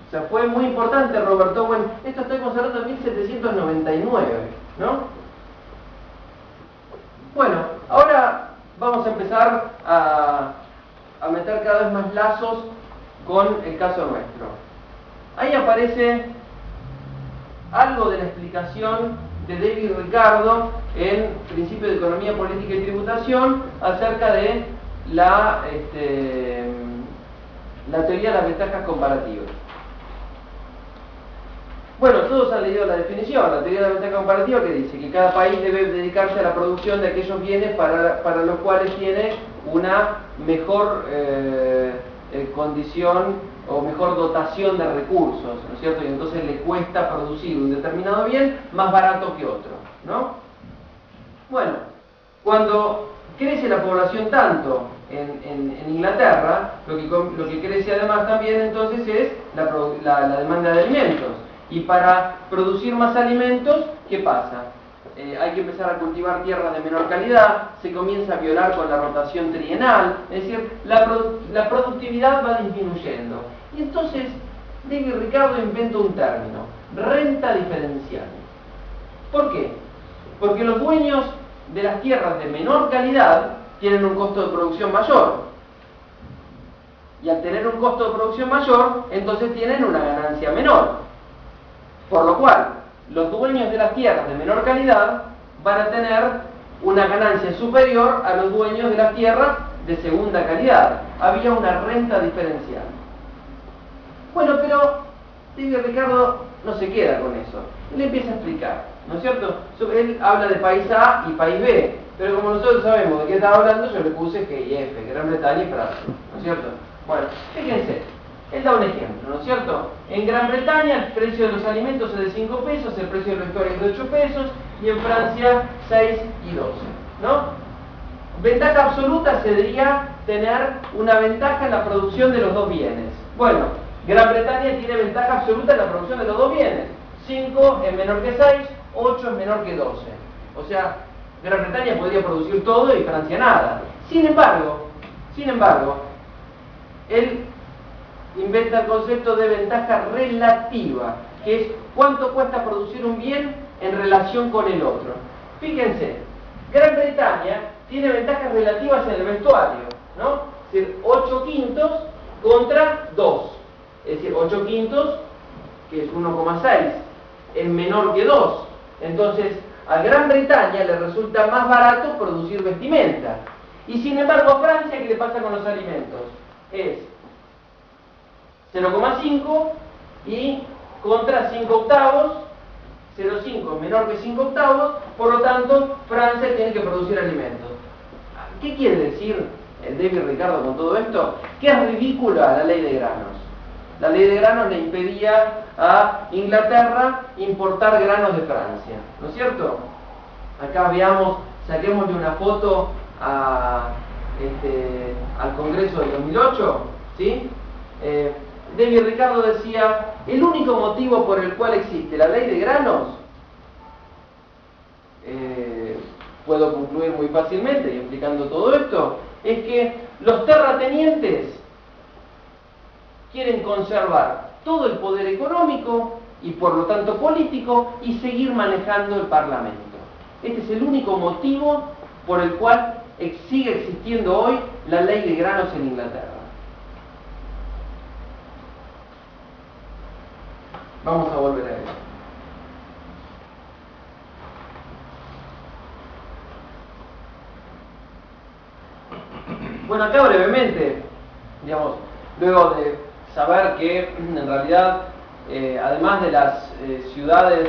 O sea, fue muy importante Robert Owen. Esto estamos hablando de 1799, ¿no? Bueno, ahora vamos a empezar a meter cada vez más lazos con el caso nuestro. Ahí aparece algo de la explicación de David Ricardo en Principios de Economía Política y Tributación acerca de la teoría de las ventajas comparativas. Bueno, todos han leído la definición, la teoría de la ventaja comparativa, que dice que cada país debe dedicarse a la producción de aquellos bienes para los cuales tiene una mejor condición o mejor dotación de recursos, ¿no es cierto? Y entonces le cuesta producir un determinado bien más barato que otro, ¿no? Bueno, cuando crece la población tanto en Inglaterra, lo que crece además también entonces es la demanda de alimentos. Y para producir más alimentos, ¿qué pasa? Hay que empezar a cultivar tierras de menor calidad, se comienza a violar con la rotación trienal, es decir, la productividad va disminuyendo. Y entonces David Ricardo inventa un término, renta diferencial. ¿Por qué? Porque los dueños de las tierras de menor calidad tienen un costo de producción mayor. Y al tener un costo de producción mayor, entonces tienen una ganancia menor. Por lo cual, los dueños de las tierras de menor calidad van a tener una ganancia superior a los dueños de las tierras de segunda calidad. Había una renta diferencial. Bueno, pero David Ricardo no se queda con eso. Él empieza a explicar, ¿no es cierto? Él habla de país A y país B, pero como nosotros sabemos de qué estaba hablando, yo le puse G y F, Gran Bretaña y Francia, ¿no es cierto? Bueno, fíjense, él da un ejemplo, ¿no es cierto? En Gran Bretaña el precio de los alimentos es de 5 pesos, el precio de los vestuarios es de 8 pesos, y en Francia 6 y 12, ¿no? Ventaja absoluta sería tener una ventaja en la producción de los dos bienes. Bueno, Gran Bretaña tiene ventaja absoluta en la producción de los dos bienes. 5 es menor que 6, 8 es menor que 12. O sea, Gran Bretaña podría producir todo y Francia nada. Sin embargo, él inventa el concepto de ventaja relativa, que es cuánto cuesta producir un bien en relación con el otro. Fíjense, Gran Bretaña tiene ventajas relativas en el vestuario, ¿no? Es decir, 8 quintos contra 2. Es decir, 8 quintos, que es 1,6, es menor que 2. Entonces, a Gran Bretaña le resulta más barato producir vestimenta. Y sin embargo, a Francia, ¿qué le pasa con los alimentos? Es 0,5 y contra 5 octavos, 0,5 menor que 5 octavos, por lo tanto, Francia tiene que producir alimentos. ¿Qué quiere decir David Ricardo con todo esto? Que es ridícula la ley de granos. La ley de granos le impedía a Inglaterra importar granos de Francia, ¿no es cierto? Acá veamos, saquémosle una foto al Congreso del 2008, ¿sí? David Ricardo decía, el único motivo por el cual existe la ley de granos, puedo concluir muy fácilmente y explicando todo esto, es que los terratenientes quieren conservar todo el poder económico y por lo tanto político y seguir manejando el Parlamento. Este es el único motivo por el cual sigue existiendo hoy la ley de granos en Inglaterra. Vamos a volver a eso. Bueno, acá brevemente, digamos, luego de saber que en realidad, además de las ciudades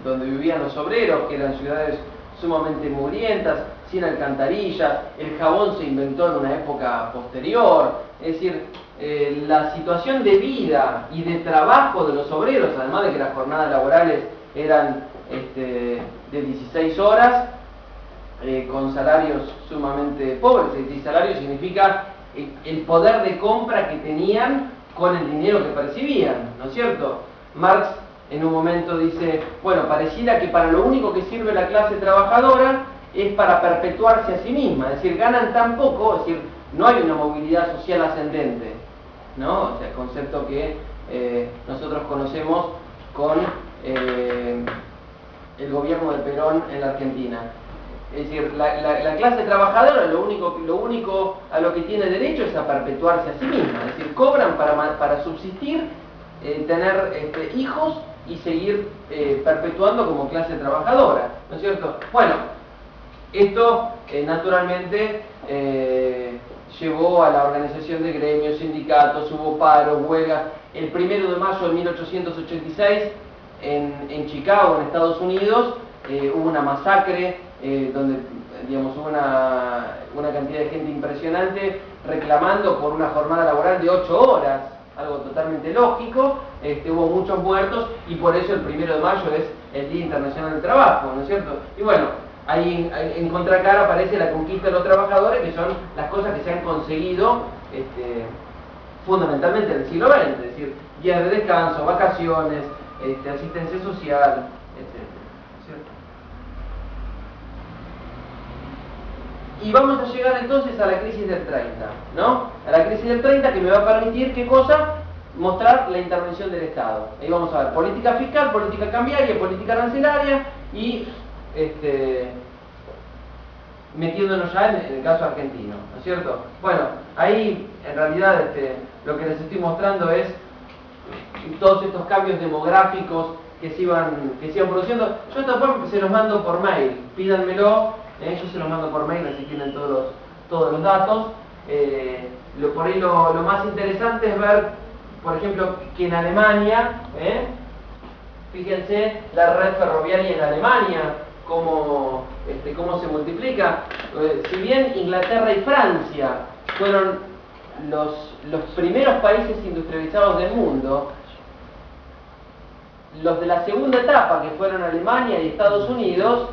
donde vivían los obreros, que eran ciudades sumamente mugrientas, sin alcantarillas, el jabón se inventó en una época posterior, es decir, la situación de vida y de trabajo de los obreros, además de que las jornadas laborales eran de 16 horas, con salarios sumamente pobres. El salario significa el poder de compra que tenían con el dinero que percibían, ¿no es cierto? Marx en un momento dice, bueno, pareciera que para lo único que sirve la clase trabajadora es para perpetuarse a sí misma, es decir, ganan tan poco, es decir, no hay una movilidad social ascendente, ¿no? O sea, el concepto que nosotros conocemos con el gobierno de Perón en la Argentina. Es decir, la clase trabajadora lo único a lo que tiene derecho es a perpetuarse a sí misma, es decir, cobran para subsistir, tener hijos y seguir perpetuando como clase trabajadora, ¿no es cierto? Bueno, esto naturalmente llevó a la organización de gremios, sindicatos, hubo paros, huelgas. El 1 de mayo de 1886 en Chicago, en Estados Unidos, hubo una masacre donde, digamos, hubo una cantidad de gente impresionante reclamando por una jornada laboral de 8 horas, algo totalmente lógico. Hubo muchos muertos y por eso el 1 de mayo es el Día Internacional del Trabajo, ¿no es cierto? Y bueno, en contracara aparece la conquista de los trabajadores, que son las cosas que se han conseguido fundamentalmente en el siglo XX, es decir, días de descanso, vacaciones, asistencia social, etc. ¿Cierto? Y vamos a llegar entonces a la crisis del 30, ¿no? A la crisis del 30, que me va a permitir, ¿qué cosa? Mostrar la intervención del Estado. Ahí vamos a ver política fiscal, política cambiaria, política arancelaria y metiéndonos ya en el caso argentino, ¿no es cierto? Bueno, ahí en realidad lo que les estoy mostrando es todos estos cambios demográficos que se iban produciendo. Yo después se los mando por mail, pídanmelo, yo se los mando por mail, así tienen todos los datos. Por ahí lo más interesante es ver, por ejemplo, que en Alemania, fíjense la red ferroviaria en Alemania, cómo se multiplica. Si bien Inglaterra y Francia fueron los primeros países industrializados del mundo, los de la segunda etapa, que fueron Alemania y Estados Unidos,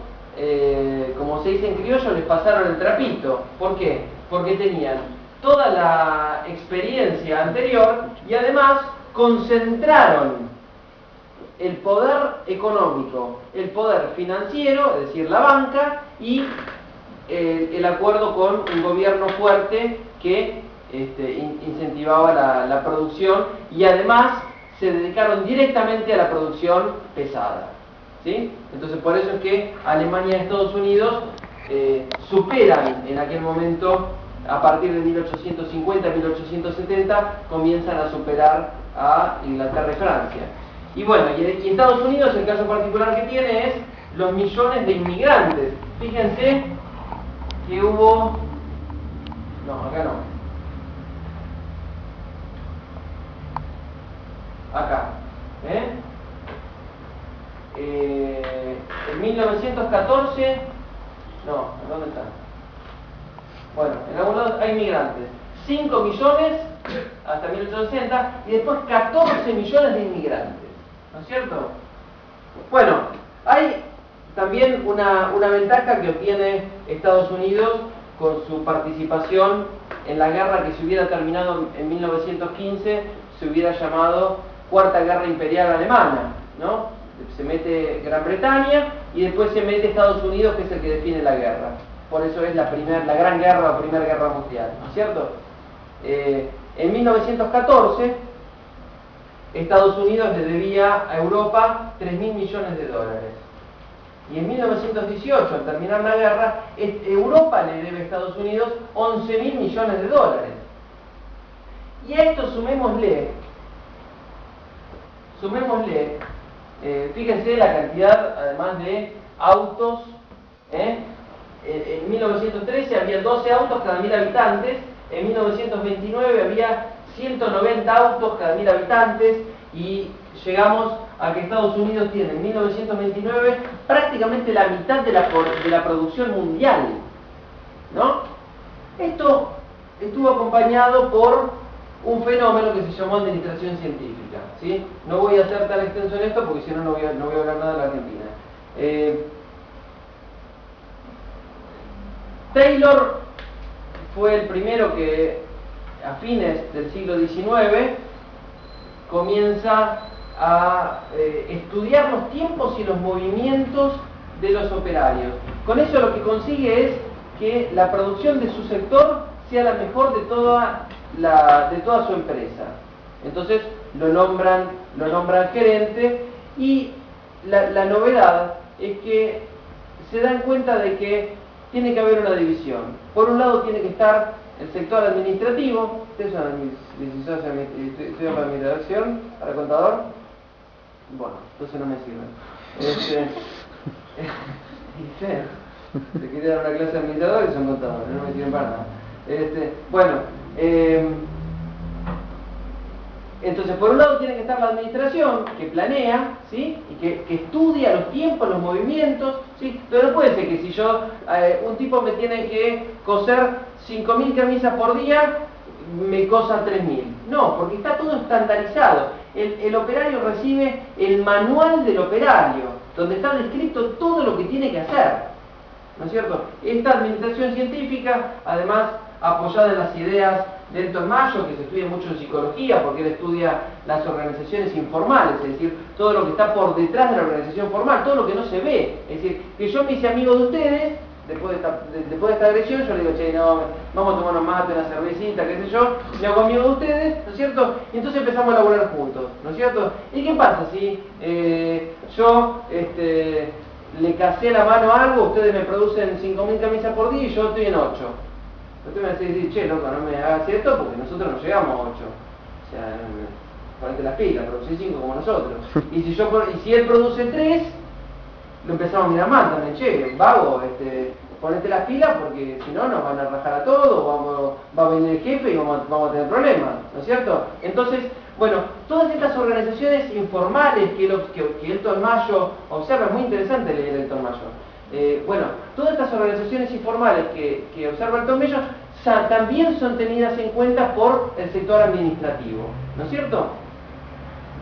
como se dice en criollo, les pasaron el trapito. ¿Por qué? Porque tenían toda la experiencia anterior y además concentraron el poder económico, el poder financiero, es decir, la banca, y el acuerdo con un gobierno fuerte que incentivaba la producción, y además se dedicaron directamente a la producción pesada, ¿sí? Entonces por eso es que Alemania y Estados Unidos superan en aquel momento, a partir de 1850, 1870, comienzan a superar a Inglaterra y Francia. Y bueno, y Estados Unidos, el caso particular que tiene es los millones de inmigrantes. Fíjense que hubo... No, acá no. Acá. En 1914... No, ¿dónde está? Bueno, en algún lado hay inmigrantes. 5 millones hasta 1860 y después 14 millones de inmigrantes. ¿No es cierto? Bueno, hay también una ventaja que obtiene Estados Unidos con su participación en la guerra que se hubiera terminado en 1915, se hubiera llamado Cuarta Guerra Imperial Alemana, ¿no? Se mete Gran Bretaña y después se mete Estados Unidos, que es el que define la guerra. Por eso es la Gran Guerra, la Primera Guerra Mundial, ¿no es cierto? En 1914 Estados Unidos le debía a Europa 3.000 millones de dólares. Y en 1918, al terminar la guerra, Europa le debe a Estados Unidos 11.000 millones de dólares. Y a esto sumémosle, fíjense la cantidad, además de autos. En 1913 había 12 autos cada 1.000 habitantes, en 1929 había 190 autos cada 1.000 habitantes, y llegamos a que Estados Unidos tiene en 1929 prácticamente la mitad de la producción mundial, ¿no? Esto estuvo acompañado por un fenómeno que se llamó administración científica, ¿sí? No voy a hacer tan extenso en esto porque si no, no voy a hablar nada de la Argentina. Taylor fue el primero que a fines del siglo XIX comienza a estudiar los tiempos y los movimientos de los operarios. Con eso lo que consigue es que la producción de su sector sea la mejor de toda su empresa. Entonces lo nombran gerente, y la novedad es que se dan cuenta de que tiene que haber una división. Por un lado tiene que estar el sector administrativo. ¿Ustedes son licenciados en estudios de administración para contador? Bueno, entonces no me sirve. Se quería dar una clase de administradores y son contadores, no me sirven para nada. Entonces, por un lado tiene que estar la administración, que planea, ¿sí? Y que estudia los tiempos, los movimientos, ¿sí? Pero no puede ser que si yo, un tipo me tiene que coser 5.000 camisas por día, me cosan 3.000. No, porque está todo estandarizado. El operario recibe el manual del operario, donde está descrito todo lo que tiene que hacer. ¿no es cierto? Esta administración científica, además apoyada en las ideas de Elton Mayo, que se estudia mucho en psicología, porque él estudia las organizaciones informales, es decir, todo lo que está por detrás de la organización formal, todo lo que no se ve. Es decir, que yo me hice amigo de ustedes, después de esta agresión, yo le digo, che, no, vamos a tomarnos mate, una cervecita, qué sé yo, me hago amigo de ustedes, ¿no es cierto? Y entonces empezamos a laburar juntos, ¿no es cierto? ¿Y qué pasa si yo le casé la mano a algo, ustedes me producen 5.000 camisas por día y yo estoy en 8? Usted me va a decir, che, loco, no me hagas esto porque nosotros no llegamos a 8. O sea, ponete las pilas, produce 5 como nosotros. Y si él produce 3, lo empezamos a mirar mal también, che, vago, ponete las pilas porque si no nos van a rajar a todos, va a venir el jefe y vamos a tener problemas, ¿no es cierto? Entonces, bueno, todas estas organizaciones informales que Elton Mayo observa, es muy interesante leer Elton Mayo. Bueno, todas estas organizaciones informales que observa Elton Mayo también son tenidas en cuenta por el sector administrativo, ¿no es cierto?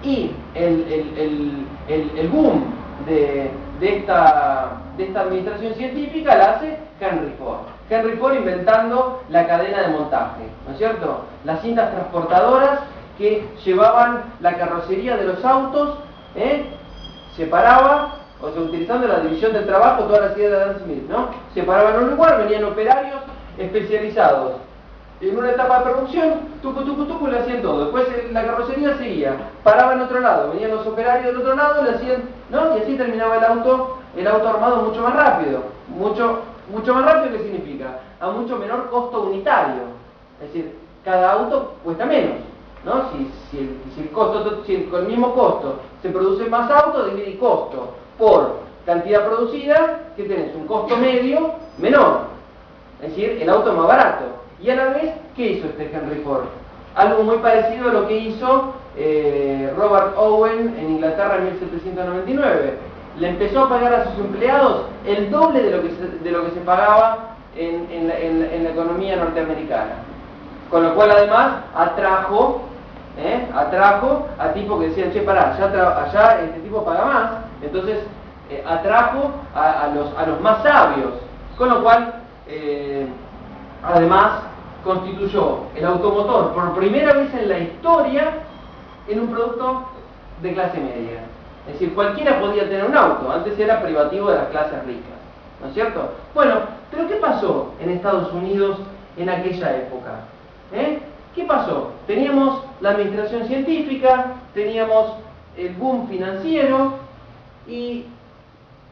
Y el boom de esta administración científica la hace Henry Ford. Henry Ford inventando la cadena de montaje, ¿no es cierto? Las cintas transportadoras que llevaban la carrocería de los autos, separaba, o sea, utilizando la división del trabajo, todas las ideas de Adam Smith, ¿no? Separaban en un lugar, venían operarios especializados en una etapa de producción, tucu, le hacían todo. Después la carrocería seguía, paraba en otro lado, venían los operarios del otro lado, le hacían, ¿no? Y así terminaba el auto armado mucho más rápido. Mucho más rápido, ¿qué significa? A mucho menor costo unitario. Es decir, cada auto cuesta menos, ¿no? Si con el mismo costo se produce más autos, divide costo por cantidad producida, que tenés un costo medio menor. Es decir, el auto es más barato. Y a la vez, ¿qué hizo Henry Ford? Algo muy parecido a lo que hizo Robert Owen en Inglaterra en 1799. Le empezó a pagar a sus empleados el doble de lo que se pagaba en la economía norteamericana. Con lo cual, además, atrajo a tipos que decían, che, pará, allá este tipo paga más. Entonces, atrajo a los más sabios. Con lo cual, además, constituyó el automotor por primera vez en la historia en un producto de clase media. Es decir, cualquiera podía tener un auto, antes era privativo de las clases ricas, ¿no es cierto? Bueno, pero ¿qué pasó en Estados Unidos en aquella época? ¿Qué pasó? Teníamos la administración científica, teníamos el boom financiero y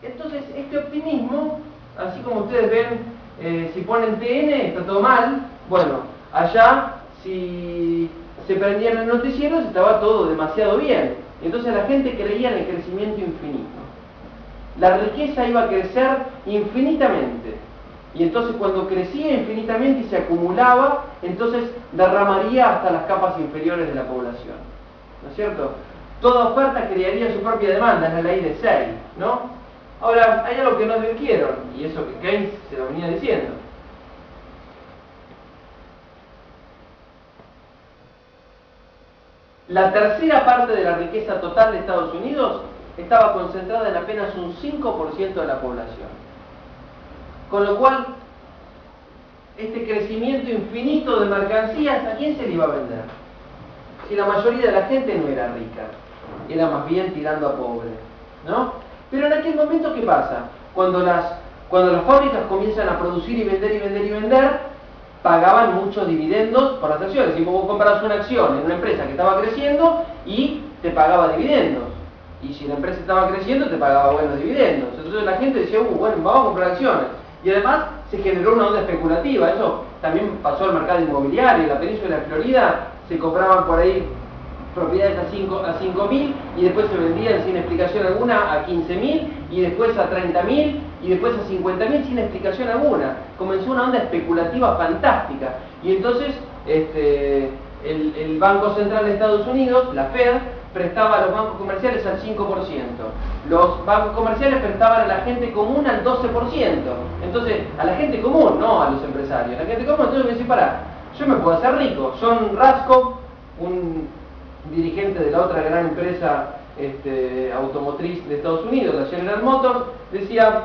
entonces este optimismo, así como ustedes ven, si ponen TN está todo mal. Bueno, allá si se prendían los noticieros estaba todo demasiado bien. Entonces la gente creía en el crecimiento infinito. La riqueza iba a crecer infinitamente. Y entonces cuando crecía infinitamente y se acumulaba, entonces derramaría hasta las capas inferiores de la población. ¿No es cierto? Toda oferta crearía su propia demanda, es la ley de Say, ¿no? Ahora, hay algo que no advirtieron, y eso que Keynes se lo venía diciendo. La tercera parte de la riqueza total de Estados Unidos estaba concentrada en apenas un 5% de la población. Con lo cual, este crecimiento infinito de mercancías, ¿a quién se le iba a vender? Si la mayoría de la gente no era rica, era más bien tirando a pobre, ¿no? Pero en aquel momento, ¿qué pasa? Cuando las fábricas comienzan a producir y vender, pagaban muchos dividendos por las acciones. Y vos comprabas una acción en una empresa que estaba creciendo y te pagaba dividendos. Y si la empresa estaba creciendo, te pagaba buenos dividendos. Entonces la gente decía, bueno, vamos a comprar acciones. Y además se generó una onda especulativa. Eso también pasó al mercado inmobiliario. En la península de Florida se compraban por ahí propiedades a 5.000 y después se vendían sin explicación alguna a 15.000 y después a 30.000 y después a 50.000 sin explicación alguna. Comenzó una onda especulativa fantástica. Y entonces el Banco Central de Estados Unidos, la Fed, prestaba a los bancos comerciales al 5%. Los bancos comerciales prestaban a la gente común al 12%. Entonces, a la gente común, no a los empresarios. A la gente común, entonces me dice, pará, yo me puedo hacer rico. John Raskow, un dirigente de la otra gran empresa automotriz de Estados Unidos, la General Motors, decía,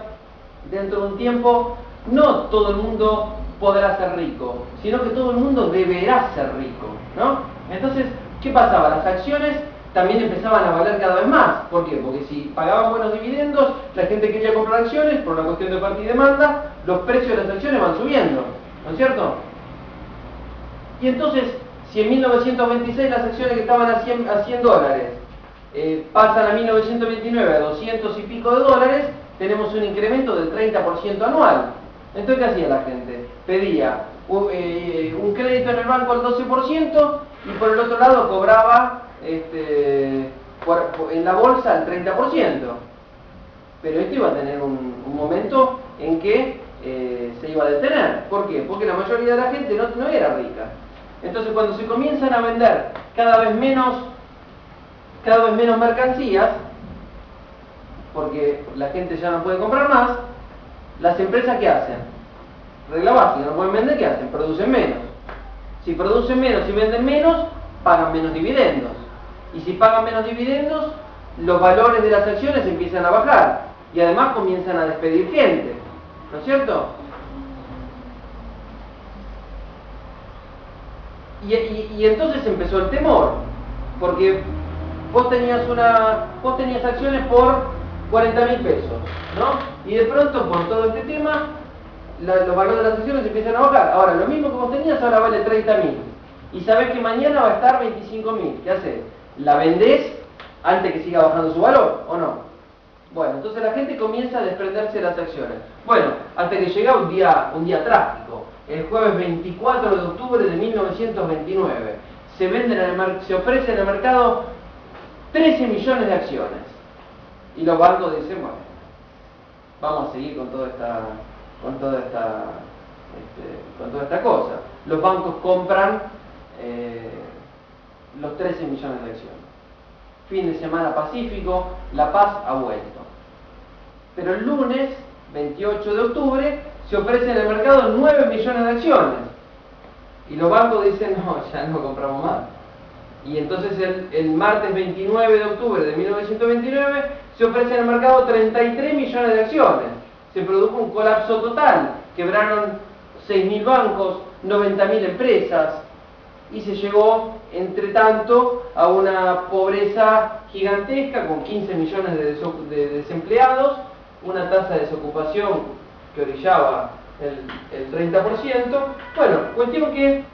dentro de un tiempo, no todo el mundo podrá ser rico, sino que todo el mundo deberá ser rico, ¿no? Entonces, ¿qué pasaba? Las acciones también empezaban a valer cada vez más. ¿Por qué? Porque si pagaban buenos dividendos, la gente quería comprar acciones, por una cuestión de oferta y demanda, los precios de las acciones van subiendo, ¿no es cierto? Y entonces, si en 1926 las acciones que estaban a 100 dólares pasan a 1929 a 200 y pico de dólares, tenemos un incremento del 30% anual. Entonces, ¿qué hacía la gente? Pedía un crédito en el banco al 12% y por el otro lado cobraba en la bolsa el 30%. Pero esto iba a tener un momento en que se iba a detener. ¿Por qué? Porque la mayoría de la gente no era rica. Entonces, cuando se comienzan a vender cada vez menos mercancías, porque la gente ya no puede comprar más, las empresas, ¿qué hacen? Regla básica, no pueden vender, ¿qué hacen? Producen menos. Si producen menos y venden menos, pagan menos dividendos. Y si pagan menos dividendos, los valores de las acciones empiezan a bajar. Y además comienzan a despedir gente. ¿No es cierto? Y entonces empezó el temor. Porque vos tenías acciones por 40.000 pesos, ¿no? Y de pronto, por todo este tema, los valores de las acciones empiezan a bajar. Ahora, lo mismo que vos tenías ahora vale 30.000. Y sabés que mañana va a estar 25.000. ¿Qué haces? ¿La vendés antes que siga bajando su valor o no? Bueno, entonces la gente comienza a desprenderse de las acciones. Bueno, hasta que llega un día trágico. El jueves 24 de octubre de 1929. Se ofrecen en el mercado 13 millones de acciones. Y los bancos dicen, bueno, vamos a seguir con toda esta cosa. Los bancos compran los 13 millones de acciones. Fin de semana pacífico, la paz ha vuelto. Pero el lunes 28 de octubre se ofrecen en el mercado 9 millones de acciones. Y los bancos dicen, no, ya no compramos más. Y entonces el martes 29 de octubre de 1929 se ofrecen en el mercado 33 millones de acciones. Se produjo un colapso total. Quebraron 6.000 bancos, 90.000 empresas. Y se llegó, entre tanto, a una pobreza gigantesca con 15 millones de desempleados, una tasa de desocupación que orillaba el 30%. Bueno, cuestión que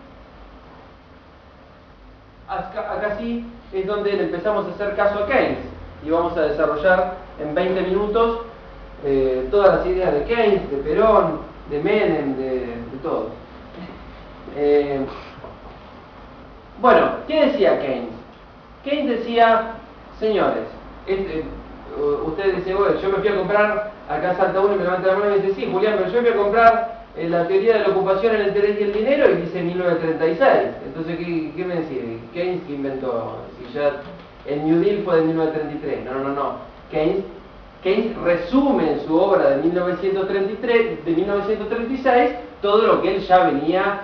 acá sí es donde le empezamos a hacer caso a Keynes y vamos a desarrollar en 20 minutos todas las ideas de Keynes, de Perón, de Menem, de todo. Bueno, ¿qué decía Keynes? Keynes decía, señores, usted dice, bueno, yo me fui a comprar, acá salta uno y me levanta la mano y dice, sí, Julián, pero yo me fui a comprar la teoría de la ocupación, el interés y el dinero, y dice 1936. Entonces, ¿qué me decís? Keynes que inventó, si ya el New Deal fue de 1933. No. Keynes resume en su obra de 1936 todo lo que él ya venía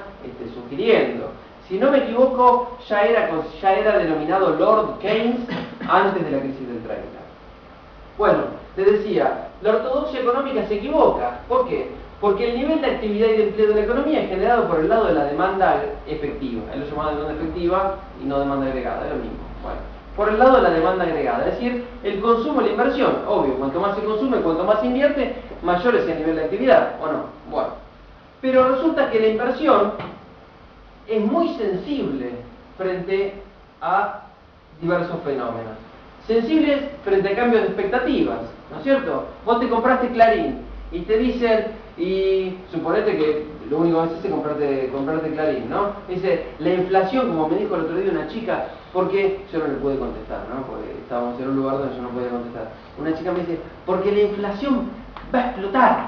sugiriendo. Si no me equivoco, ya era denominado Lord Keynes antes de la crisis del 30. Bueno, te decía, la ortodoxia económica se equivoca. ¿Por qué? Porque el nivel de actividad y de empleo de la economía es generado por el lado de la demanda efectiva. Él lo llamaba demanda efectiva y no demanda agregada, es lo mismo. Bueno, por el lado de la demanda agregada, es decir, el consumo y la inversión. Obvio, cuanto más se consume, cuanto más se invierte, mayor es el nivel de actividad, ¿o no? Bueno, pero resulta que la inversión es muy sensible frente a diversos fenómenos. Sensibles frente a cambios de expectativas, ¿no es cierto? Vos te compraste Clarín y te dicen, y suponete que lo único que haces es comprarte Clarín, ¿no? Dice, la inflación, como me dijo el otro día una chica, porque yo no le pude contestar, ¿no? Porque estábamos en un lugar donde yo no podía contestar. Una chica me dice, porque la inflación va a explotar.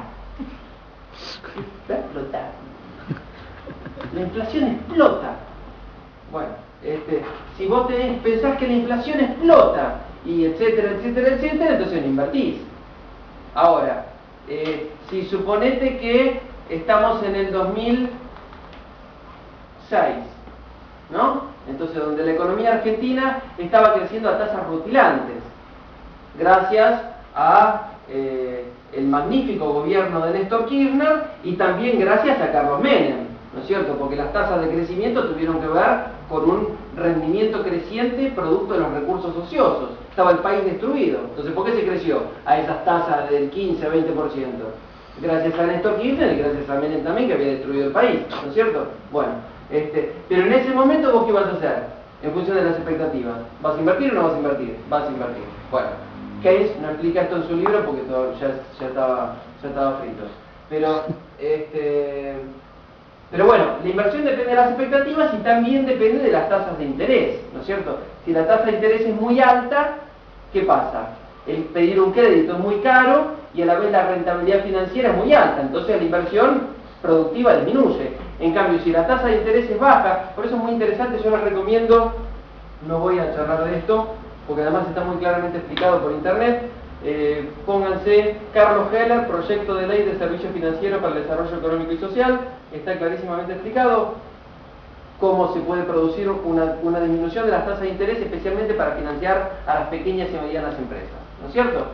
Va a explotar. La inflación explota. Bueno, si vos pensás que la inflación explota, y etcétera, entonces no invertís. Ahora, si suponete que estamos en el 2006, ¿no? Entonces, donde la economía argentina estaba creciendo a tasas rutilantes, gracias a el magnífico gobierno de Néstor Kirchner y también gracias a Carlos Menem, ¿no es cierto? Porque las tasas de crecimiento tuvieron que ver con un rendimiento creciente producto de los recursos ociosos. Estaba el país destruido. Entonces, ¿por qué se creció a esas tasas del 15, 20%? Gracias a Néstor Kirchner y gracias a Menem también, que había destruido el país, ¿no es cierto? Bueno, pero en ese momento, ¿vos qué vas a hacer? En función de las expectativas. ¿Vas a invertir o no vas a invertir? Vas a invertir. Bueno, Keynes no explica esto en su libro porque todo, ya estaba frito. Pero bueno, la inversión depende de las expectativas y también depende de las tasas de interés, ¿no es cierto? Si la tasa de interés es muy alta, ¿qué pasa? El pedir un crédito es muy caro y a la vez la rentabilidad financiera es muy alta, entonces la inversión productiva disminuye. En cambio, si la tasa de interés es baja, por eso es muy interesante, yo les recomiendo, no voy a charlar de esto, porque además está muy claramente explicado por internet, pónganse Carlos Heller, Proyecto de Ley de Servicios Financieros para el Desarrollo Económico y Social, está clarísimamente explicado cómo se puede producir una disminución de las tasas de interés, especialmente para financiar a las pequeñas y medianas empresas, ¿no es cierto?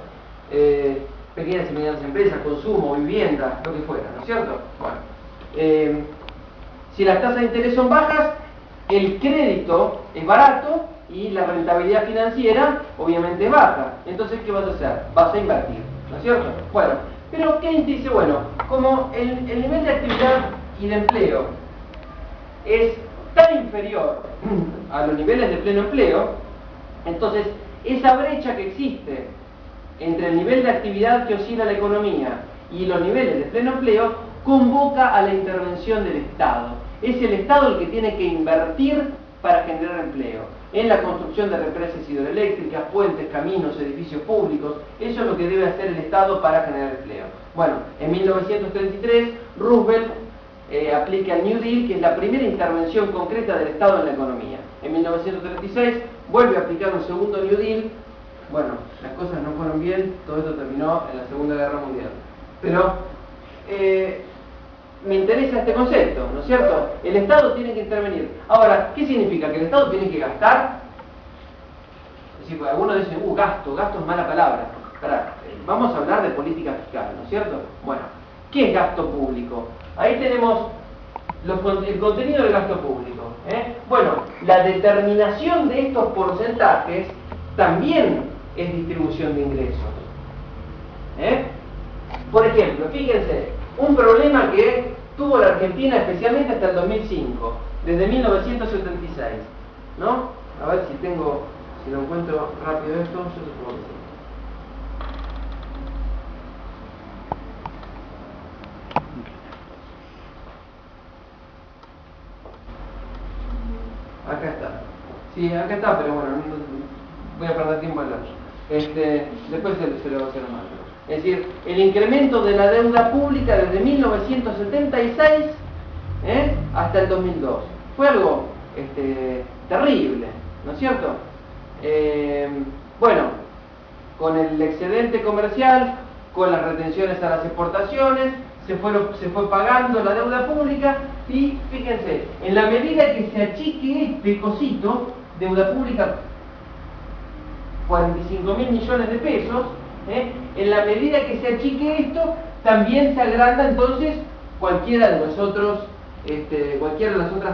Pequeñas y medianas empresas, consumo, vivienda, lo que fuera, ¿no es cierto? Bueno, si las tasas de interés son bajas, el crédito es barato y la rentabilidad financiera obviamente es baja. Entonces, ¿qué vas a hacer? Vas a invertir, ¿no es cierto? Bueno, pero Keynes dice, bueno, como el nivel de actividad y de empleo es tan inferior a los niveles de pleno empleo, entonces esa brecha que existe entre el nivel de actividad que oscila la economía y los niveles de pleno empleo convoca a la intervención del Estado. Es el Estado el que tiene que invertir para generar empleo, en la construcción de represas hidroeléctricas, puentes, caminos, edificios públicos. Eso es lo que debe hacer el Estado para generar empleo. Bueno, en 1933 Roosevelt aplica el New Deal, que es la primera intervención concreta del Estado en la economía. En 1936 vuelve a aplicar un segundo New Deal. Bueno, las cosas no fueron bien, todo esto terminó en la Segunda Guerra Mundial. Pero me interesa este concepto, ¿no es cierto? El Estado tiene que intervenir. Ahora, ¿qué significa? ¿Que el Estado tiene que gastar? Es decir, algunos dicen, gasto es mala palabra. Vamos a hablar de política fiscal, ¿no es cierto? Bueno, ¿qué es gasto público? Ahí tenemos el contenido del gasto público. Bueno, la determinación de estos porcentajes también es distribución de ingresos. Por ejemplo, fíjense, un problema que tuvo la Argentina especialmente hasta el 2005, desde 1976, ¿no? A ver si lo encuentro rápido esto, yo supongo que sí. Acá está. Sí, acá está, pero bueno, voy a perder tiempo en leerlo. Después se lo mando. Es decir, el incremento de la deuda pública desde 1976 hasta el 2002. Fue algo terrible, ¿no es cierto? Bueno, con el excedente comercial, con las retenciones a las exportaciones, se fue pagando la deuda pública y fíjense, en la medida que se achique este cosito, deuda pública 45.000 millones de pesos, en la medida que se achique esto, también se agranda entonces cualquiera de las otras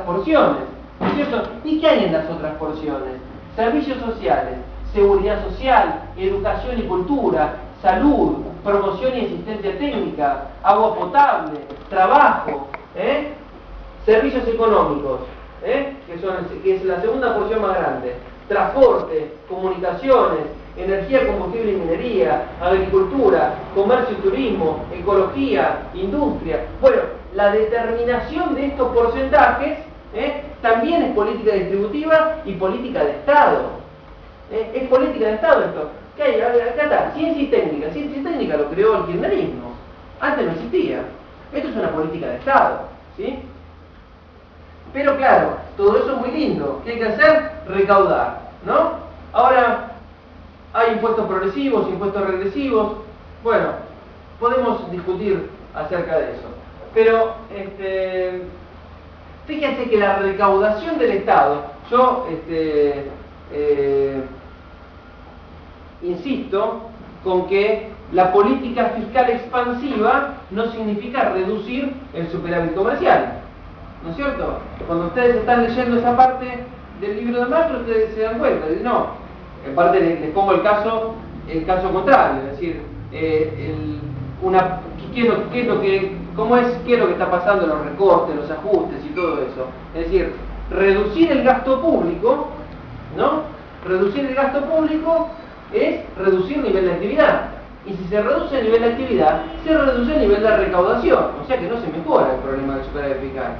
porciones, ¿no es cierto? ¿Y qué hay en las otras porciones? Servicios sociales, seguridad social, educación y cultura, salud, promoción y asistencia técnica, agua potable, trabajo, servicios económicos, que es la segunda porción más grande, transporte, comunicaciones, energía, combustible y minería, agricultura, comercio y turismo, ecología, industria. Bueno, la determinación de estos porcentajes también es política distributiva y política de Estado. Es política de Estado esto. ¿Qué hay? Acá está, ciencia y técnica. Ciencia y técnica lo creó el kirchnerismo. Antes no existía. Esto es una política de Estado, ¿sí? Pero claro, todo eso es muy lindo. ¿Qué hay que hacer? Recaudar, ¿no? Ahora, hay impuestos progresivos, impuestos regresivos. Bueno, podemos discutir acerca de eso. Pero, fíjense que la recaudación del Estado, yo insisto con que la política fiscal expansiva no significa reducir el superávit comercial, ¿no es cierto? Cuando ustedes están leyendo esa parte del libro de Macro, ustedes se dan cuenta, no, en parte les pongo el caso contrario, es decir, ¿qué es lo que está pasando en los recortes, los ajustes y todo eso? Es decir, reducir el gasto público, ¿no? Reducir el gasto público es reducir el nivel de actividad. Y si se reduce el nivel de actividad, se reduce el nivel de recaudación. O sea que no se mejora el problema del superávit fiscal.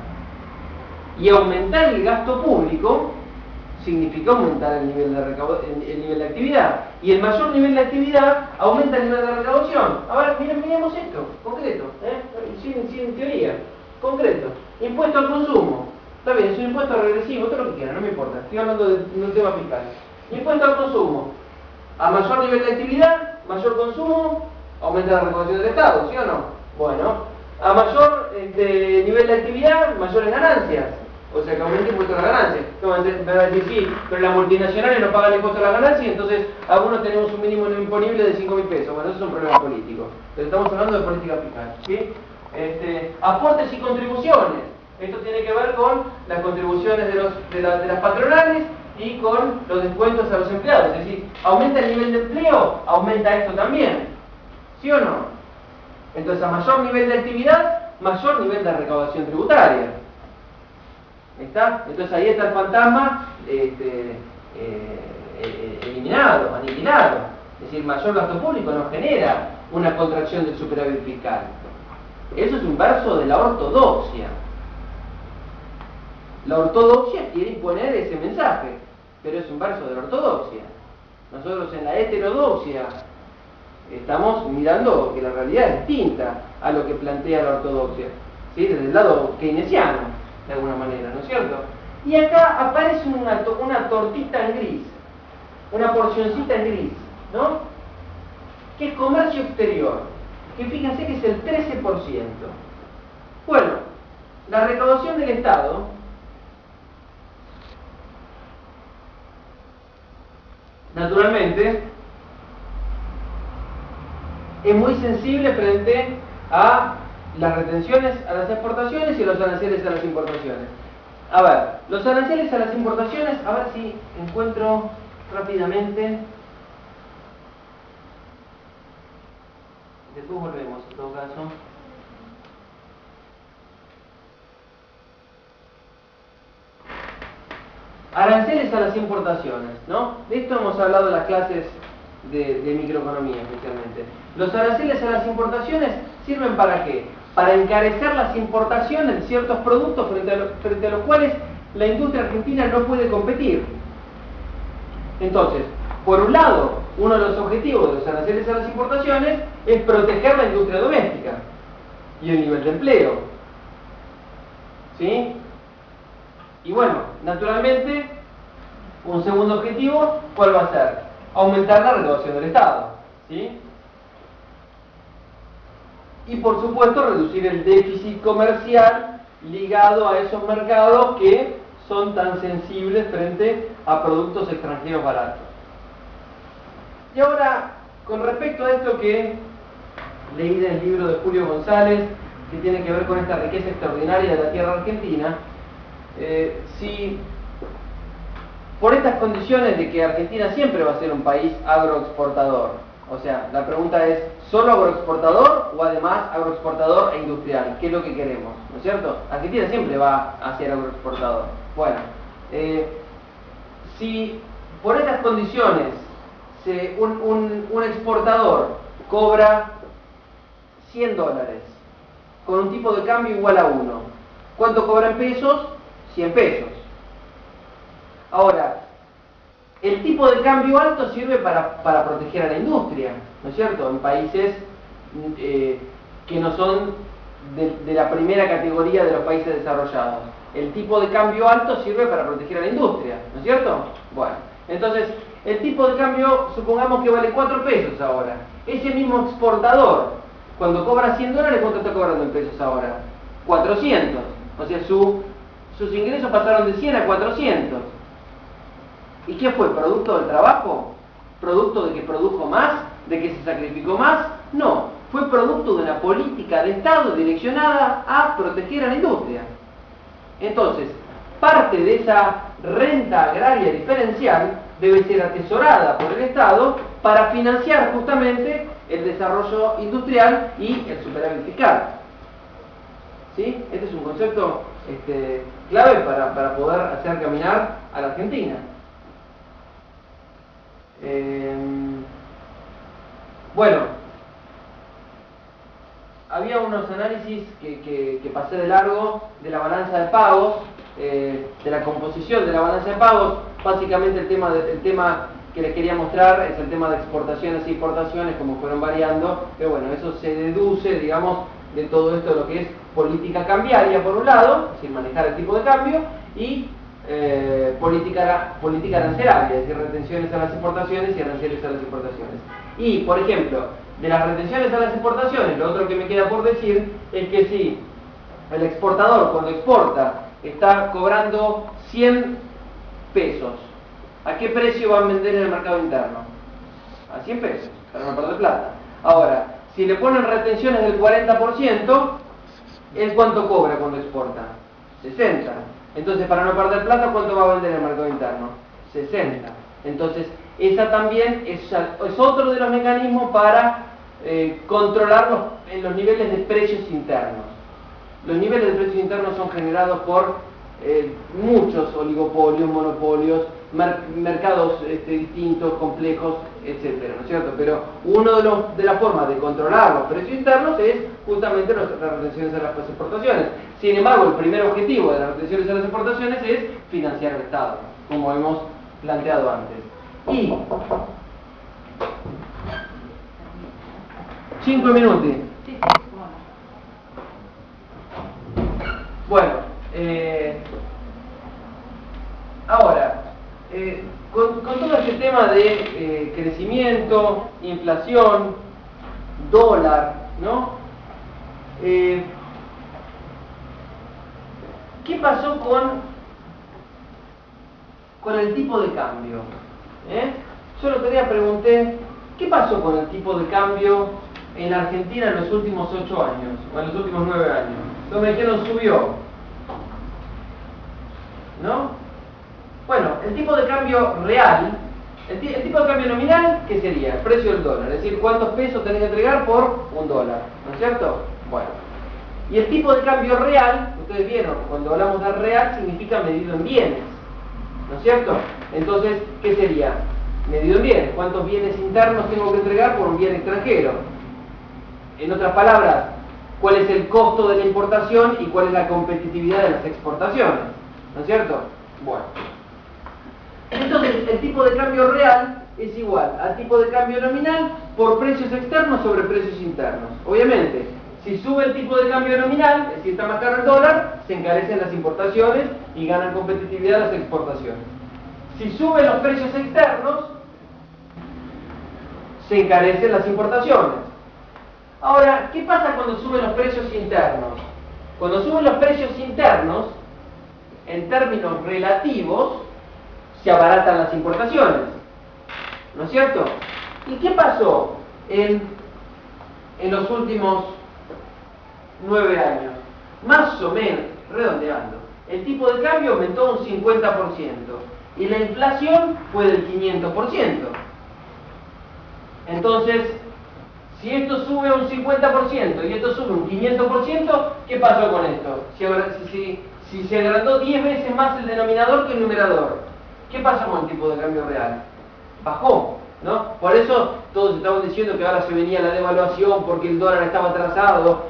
Y aumentar el gasto público significa aumentar el nivel de actividad. Y el mayor nivel de actividad aumenta el nivel de recaudación. A ver, miremos esto, concreto, sin teoría, concreto. Impuesto al consumo. Está bien, es un impuesto regresivo, todo lo que quieran, no me importa. Estoy hablando de un tema fiscal. Impuesto al consumo. A mayor nivel de actividad, mayor consumo, aumenta la recaudación del Estado, ¿sí o no? Bueno, a mayor nivel de actividad, mayores ganancias. O sea que aumenta el impuesto a la ganancia. Me van a decir, sí, pero las multinacionales no pagan el impuesto a la ganancia y entonces algunos tenemos un mínimo no imponible de 5.000 pesos. Bueno, eso es un problema político. Pero estamos hablando de política fiscal, ¿sí? Aportes y contribuciones. Esto tiene que ver con las contribuciones de las patronales y con los descuentos a los empleados. Es decir, aumenta el nivel de empleo, aumenta esto también. ¿Sí o no? Entonces, a mayor nivel de actividad, mayor nivel de recaudación tributaria. ¿Está? Entonces ahí está el fantasma eliminado, aniquilado. Es decir, mayor gasto público no genera una contracción del superávit fiscal. Eso es un verso de la ortodoxia. La ortodoxia quiere imponer ese mensaje, pero es un verso de la ortodoxia. Nosotros en la heterodoxia estamos mirando que la realidad es distinta a lo que plantea la ortodoxia, ¿sí? Desde el lado keynesiano, de alguna manera, ¿no es cierto? Y acá aparece una tortita en gris, una porcioncita en gris, ¿no? Que es comercio exterior, que fíjense que es el 13%. Bueno, la recaudación del Estado naturalmente es muy sensible frente a las retenciones a las exportaciones y los aranceles a las importaciones. A ver, los aranceles a las importaciones, a ver si encuentro rápidamente. Después volvemos en todo caso. Aranceles a las importaciones, ¿no? De esto hemos hablado en las clases de microeconomía especialmente. Los aranceles a las importaciones sirven ¿para qué? Para encarecer las importaciones de ciertos productos frente a los cuales la industria argentina no puede competir. Entonces, por un lado, uno de los objetivos de los aranceles a las importaciones es proteger la industria doméstica y el nivel de empleo. ¿Sí? Y bueno, naturalmente, un segundo objetivo, ¿cuál va a ser? Aumentar la recaudación del Estado, ¿sí? Y por supuesto, reducir el déficit comercial ligado a esos mercados que son tan sensibles frente a productos extranjeros baratos. Y ahora, con respecto a esto que leí del libro de Julio González, que tiene que ver con esta riqueza extraordinaria de la tierra argentina, si por estas condiciones de que Argentina siempre va a ser un país agroexportador, o sea, la pregunta es, ¿solo agroexportador o además agroexportador e industrial? ¿Qué es lo que queremos? ¿No es cierto? Argentina siempre va a ser agroexportador. Bueno, si por estas condiciones un exportador cobra $100 con un tipo de cambio igual a 1, ¿cuánto cobra en pesos? 100 pesos. Ahora, el tipo de cambio alto sirve para proteger a la industria, ¿no es cierto? En países que no son de la primera categoría de los países desarrollados. El tipo de cambio alto sirve para proteger a la industria, ¿no es cierto? Bueno, entonces, el tipo de cambio, supongamos que vale 4 pesos ahora. Ese mismo exportador, cuando cobra $100, ¿cuánto está cobrando en pesos ahora? 400. O sea, sus ingresos pasaron de 100 a 400. ¿Y qué fue? ¿Producto del trabajo? ¿Producto de que produjo más? ¿De que se sacrificó más? No, fue producto de una política de Estado direccionada a proteger a la industria. Entonces, parte de esa renta agraria diferencial debe ser atesorada por el Estado para financiar justamente el desarrollo industrial y el superávit fiscal. ¿Sí? Este es un concepto clave para poder hacer caminar a la Argentina. Bueno, había unos análisis que pasé de largo de la balanza de pagos, de la composición de la balanza de pagos. Básicamente el tema que les quería mostrar es el tema de exportaciones e importaciones, como fueron variando, pero bueno, eso se deduce, digamos, de todo esto de lo que es política cambiaria por un lado, es decir, manejar el tipo de cambio, y política arancelaria, es decir, retenciones a las exportaciones y aranceles a las importaciones. Y, por ejemplo, de las retenciones a las exportaciones, lo otro que me queda por decir es que si el exportador cuando exporta está cobrando 100 pesos, ¿a qué precio van a vender en el mercado interno? A 100 pesos, para no perder plata. Ahora, si le ponen retenciones del 40%, ¿él cuánto cobra cuando exporta? 60. Entonces, para no perder plata, ¿cuánto va a vender en el mercado interno? 60. Entonces, esa también es otro de los mecanismos para controlar los niveles de precios internos. Los niveles de precios internos son generados por muchos oligopolios, monopolios, mercados distintos, complejos, etcétera, ¿no es cierto? Pero una de las formas de controlar los precios internos es justamente las retenciones a las exportaciones. Sin embargo, el primer objetivo de las retenciones a las exportaciones es financiar al Estado, como hemos planteado antes. Y 5 minutos. Bueno, ahora, con todo este tema de crecimiento, inflación, dólar, ¿no? ¿Qué pasó con el tipo de cambio? Yo el otro día pregunté, ¿qué pasó con el tipo de cambio en Argentina en los últimos 8 años, o en los últimos 9 años? Entonces me dijeron, subió, ¿no? Bueno, el tipo de cambio real, el tipo de cambio nominal, ¿qué sería? El precio del dólar, es decir, cuántos pesos tenés que entregar por $1, ¿no es cierto? Bueno, y el tipo de cambio real, ustedes vieron, cuando hablamos de real significa medido en bienes, ¿no es cierto? Entonces, ¿qué sería? Medido en bienes, ¿cuántos bienes internos tengo que entregar por un bien extranjero? En otras palabras, ¿cuál es el costo de la importación y cuál es la competitividad de las exportaciones? ¿No es cierto? Bueno. Entonces, el tipo de cambio real es igual al tipo de cambio nominal por precios externos sobre precios internos. Obviamente, si sube el tipo de cambio nominal, es decir, está más caro el dólar, se encarecen las importaciones y ganan competitividad las exportaciones. Si suben los precios externos, se encarecen las importaciones. Ahora, ¿qué pasa cuando suben los precios internos? Cuando suben los precios internos, en términos relativos, se abaratan las importaciones, ¿no es cierto? ¿Y qué pasó en los últimos 9 años? Más o menos, redondeando, el tipo de cambio aumentó un 50% y la inflación fue del 500%. Entonces, si esto sube un 50% y esto sube un 500%, ¿qué pasó con esto? Si se agrandó 10 veces más el denominador que el numerador, ¿qué pasó con el tipo de cambio real? Bajó, ¿no? Por eso todos estaban diciendo que ahora se venía la devaluación porque el dólar estaba atrasado.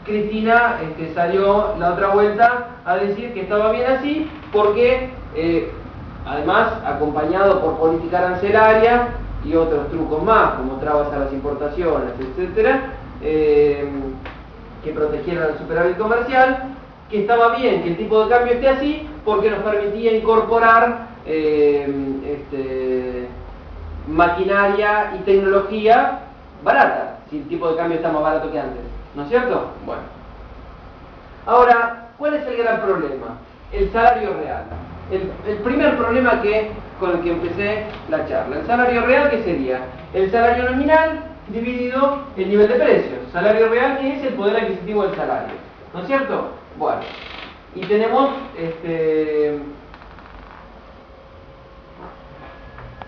Cristina salió la otra vuelta a decir que estaba bien así porque, además, acompañado por política arancelaria y otros trucos más, como trabas a las importaciones, etcétera, que protegieran el superávit comercial, que estaba bien que el tipo de cambio esté así porque nos permitía incorporar maquinaria y tecnología barata, si el tipo de cambio está más barato que antes, ¿no es cierto? Bueno. Ahora, ¿cuál es el gran problema? El salario real. El primer problema que con el que empecé la charla. El salario real, ¿qué sería? El salario nominal dividido el nivel de precios. Salario real, que es el poder adquisitivo del salario, ¿no es cierto? Bueno, y tenemos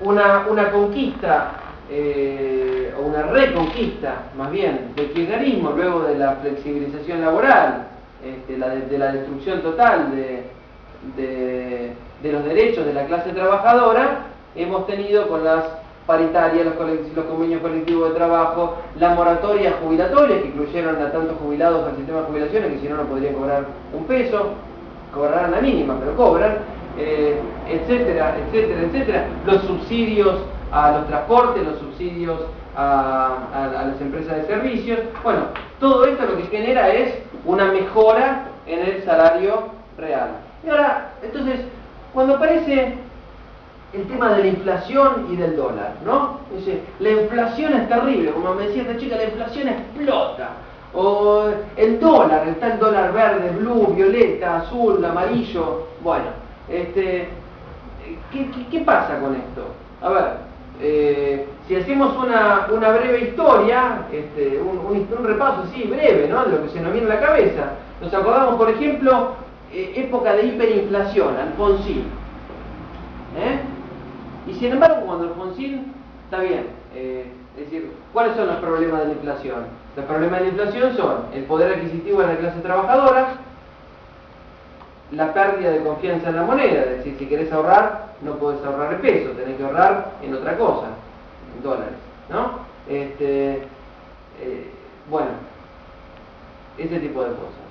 una conquista, o una reconquista, más bien, del kirchnerismo, luego de la flexibilización laboral, de la destrucción total de los derechos de la clase trabajadora. Hemos tenido con las paritarias, los convenios colectivos de trabajo, las moratorias jubilatorias que incluyeron a tantos jubilados al sistema de jubilaciones que si no, no podrían cobrar un peso, cobrarán la mínima, pero cobran, etcétera, etcétera, etcétera. Los subsidios a los transportes, los subsidios a las empresas de servicios. Bueno, todo esto lo que genera es una mejora en el salario real. Y ahora, entonces, cuando aparece el tema de la inflación y del dólar, ¿no? Dice, la inflación es terrible, como me decía esta chica, la inflación explota. O el dólar, está el dólar verde, blue, violeta, azul, amarillo. Bueno, ¿qué pasa con esto? A ver, si hacemos una breve historia, un repaso así breve, ¿no?, de lo que se nos viene a la cabeza. Nos acordamos, por ejemplo, época de hiperinflación, Alfonsín. Y sin embargo, cuando Alfonsín, está bien, es decir, ¿cuáles son los problemas de la inflación? Los problemas de la inflación son el poder adquisitivo de la clase trabajadora, la pérdida de confianza en la moneda, es decir, si querés ahorrar, no podés ahorrar en pesos, tenés que ahorrar en otra cosa, en dólares, ¿no? Bueno, ese tipo de cosas.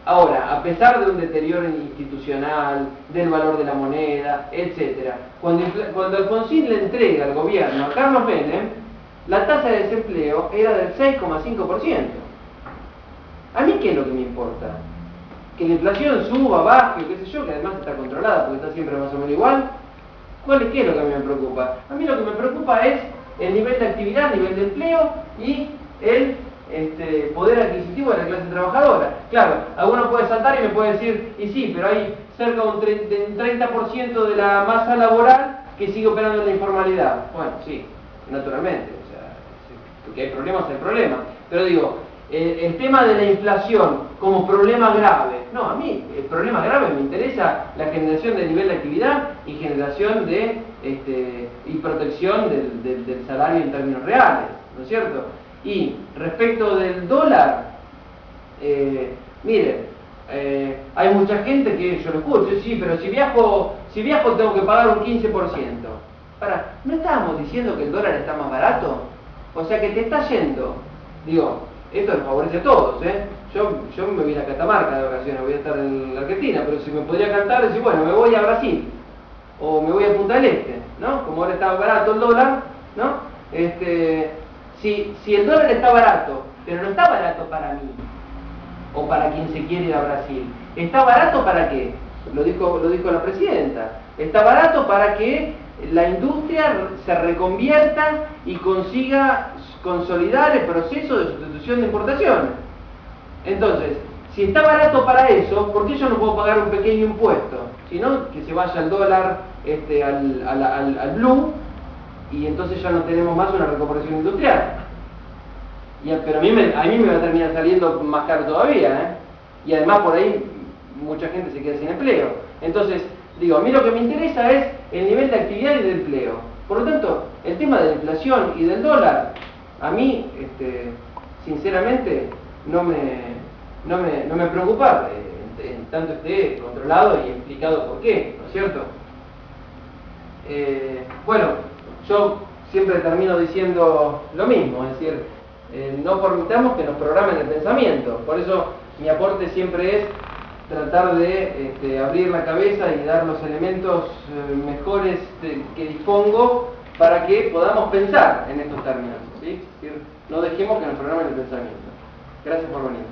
Ahora, a pesar de un deterioro institucional, del valor de la moneda, etc., cuando Alfonsín le entrega al gobierno a Carlos Menem, la tasa de desempleo era del 6,5%. ¿A mí qué es lo que me importa? Que la inflación suba, baje, o qué sé yo, que además está controlada porque está siempre más o menos igual. ¿Qué es lo que a mí me preocupa? A mí lo que me preocupa es el nivel de actividad, el nivel de empleo y el poder adquisitivo de la clase trabajadora. Claro, alguno puede saltar y me puede decir, y sí, pero hay cerca de un 30% de la masa laboral que sigue operando en la informalidad. Bueno, sí, naturalmente, o sea, porque hay problemas, hay problemas. Pero digo, el tema de la inflación como problema grave, no, a mí el problema grave me interesa la generación de nivel de actividad y generación y protección del salario en términos reales, ¿no es cierto? Y respecto del dólar, miren, hay mucha gente que yo lo escucho, sí, pero si viajo tengo que pagar un 15%. ¿No estábamos diciendo que el dólar está más barato? O sea que te está yendo, digo, esto nos favorece a todos, ¿eh? Yo me voy a Catamarca de vacaciones, voy a estar en la Argentina, pero si me podría cantar, decir, bueno, me voy a Brasil, o me voy a Punta del Este, ¿no? Como ahora está barato el dólar, ¿no? Si el dólar está barato, pero no está barato para mí, o para quien se quiere ir a Brasil, ¿está barato para qué? Lo dijo la presidenta, está barato para que la industria se reconvierta y consiga consolidar el proceso de sustitución de importaciones. Entonces, si está barato para eso, ¿por qué yo no puedo pagar un pequeño impuesto? Sino que se vaya el dólar al blue, y entonces ya no tenemos más una recuperación industrial. Pero a mí me va a terminar saliendo más caro todavía, ¿eh? Y además por ahí mucha gente se queda sin empleo. Entonces, digo, a mí lo que me interesa es el nivel de actividad y de empleo. Por lo tanto, el tema de la inflación y del dólar, a mí, sinceramente, no me preocupa, en tanto esté controlado y explicado por qué, ¿no es cierto? Bueno, yo siempre termino diciendo lo mismo, es decir, no permitamos que nos programen el pensamiento. Por eso mi aporte siempre es tratar de abrir la cabeza y dar los elementos mejores que dispongo para que podamos pensar en estos términos, ¿sí? Es decir, no dejemos que nos programen el pensamiento. Gracias por venir.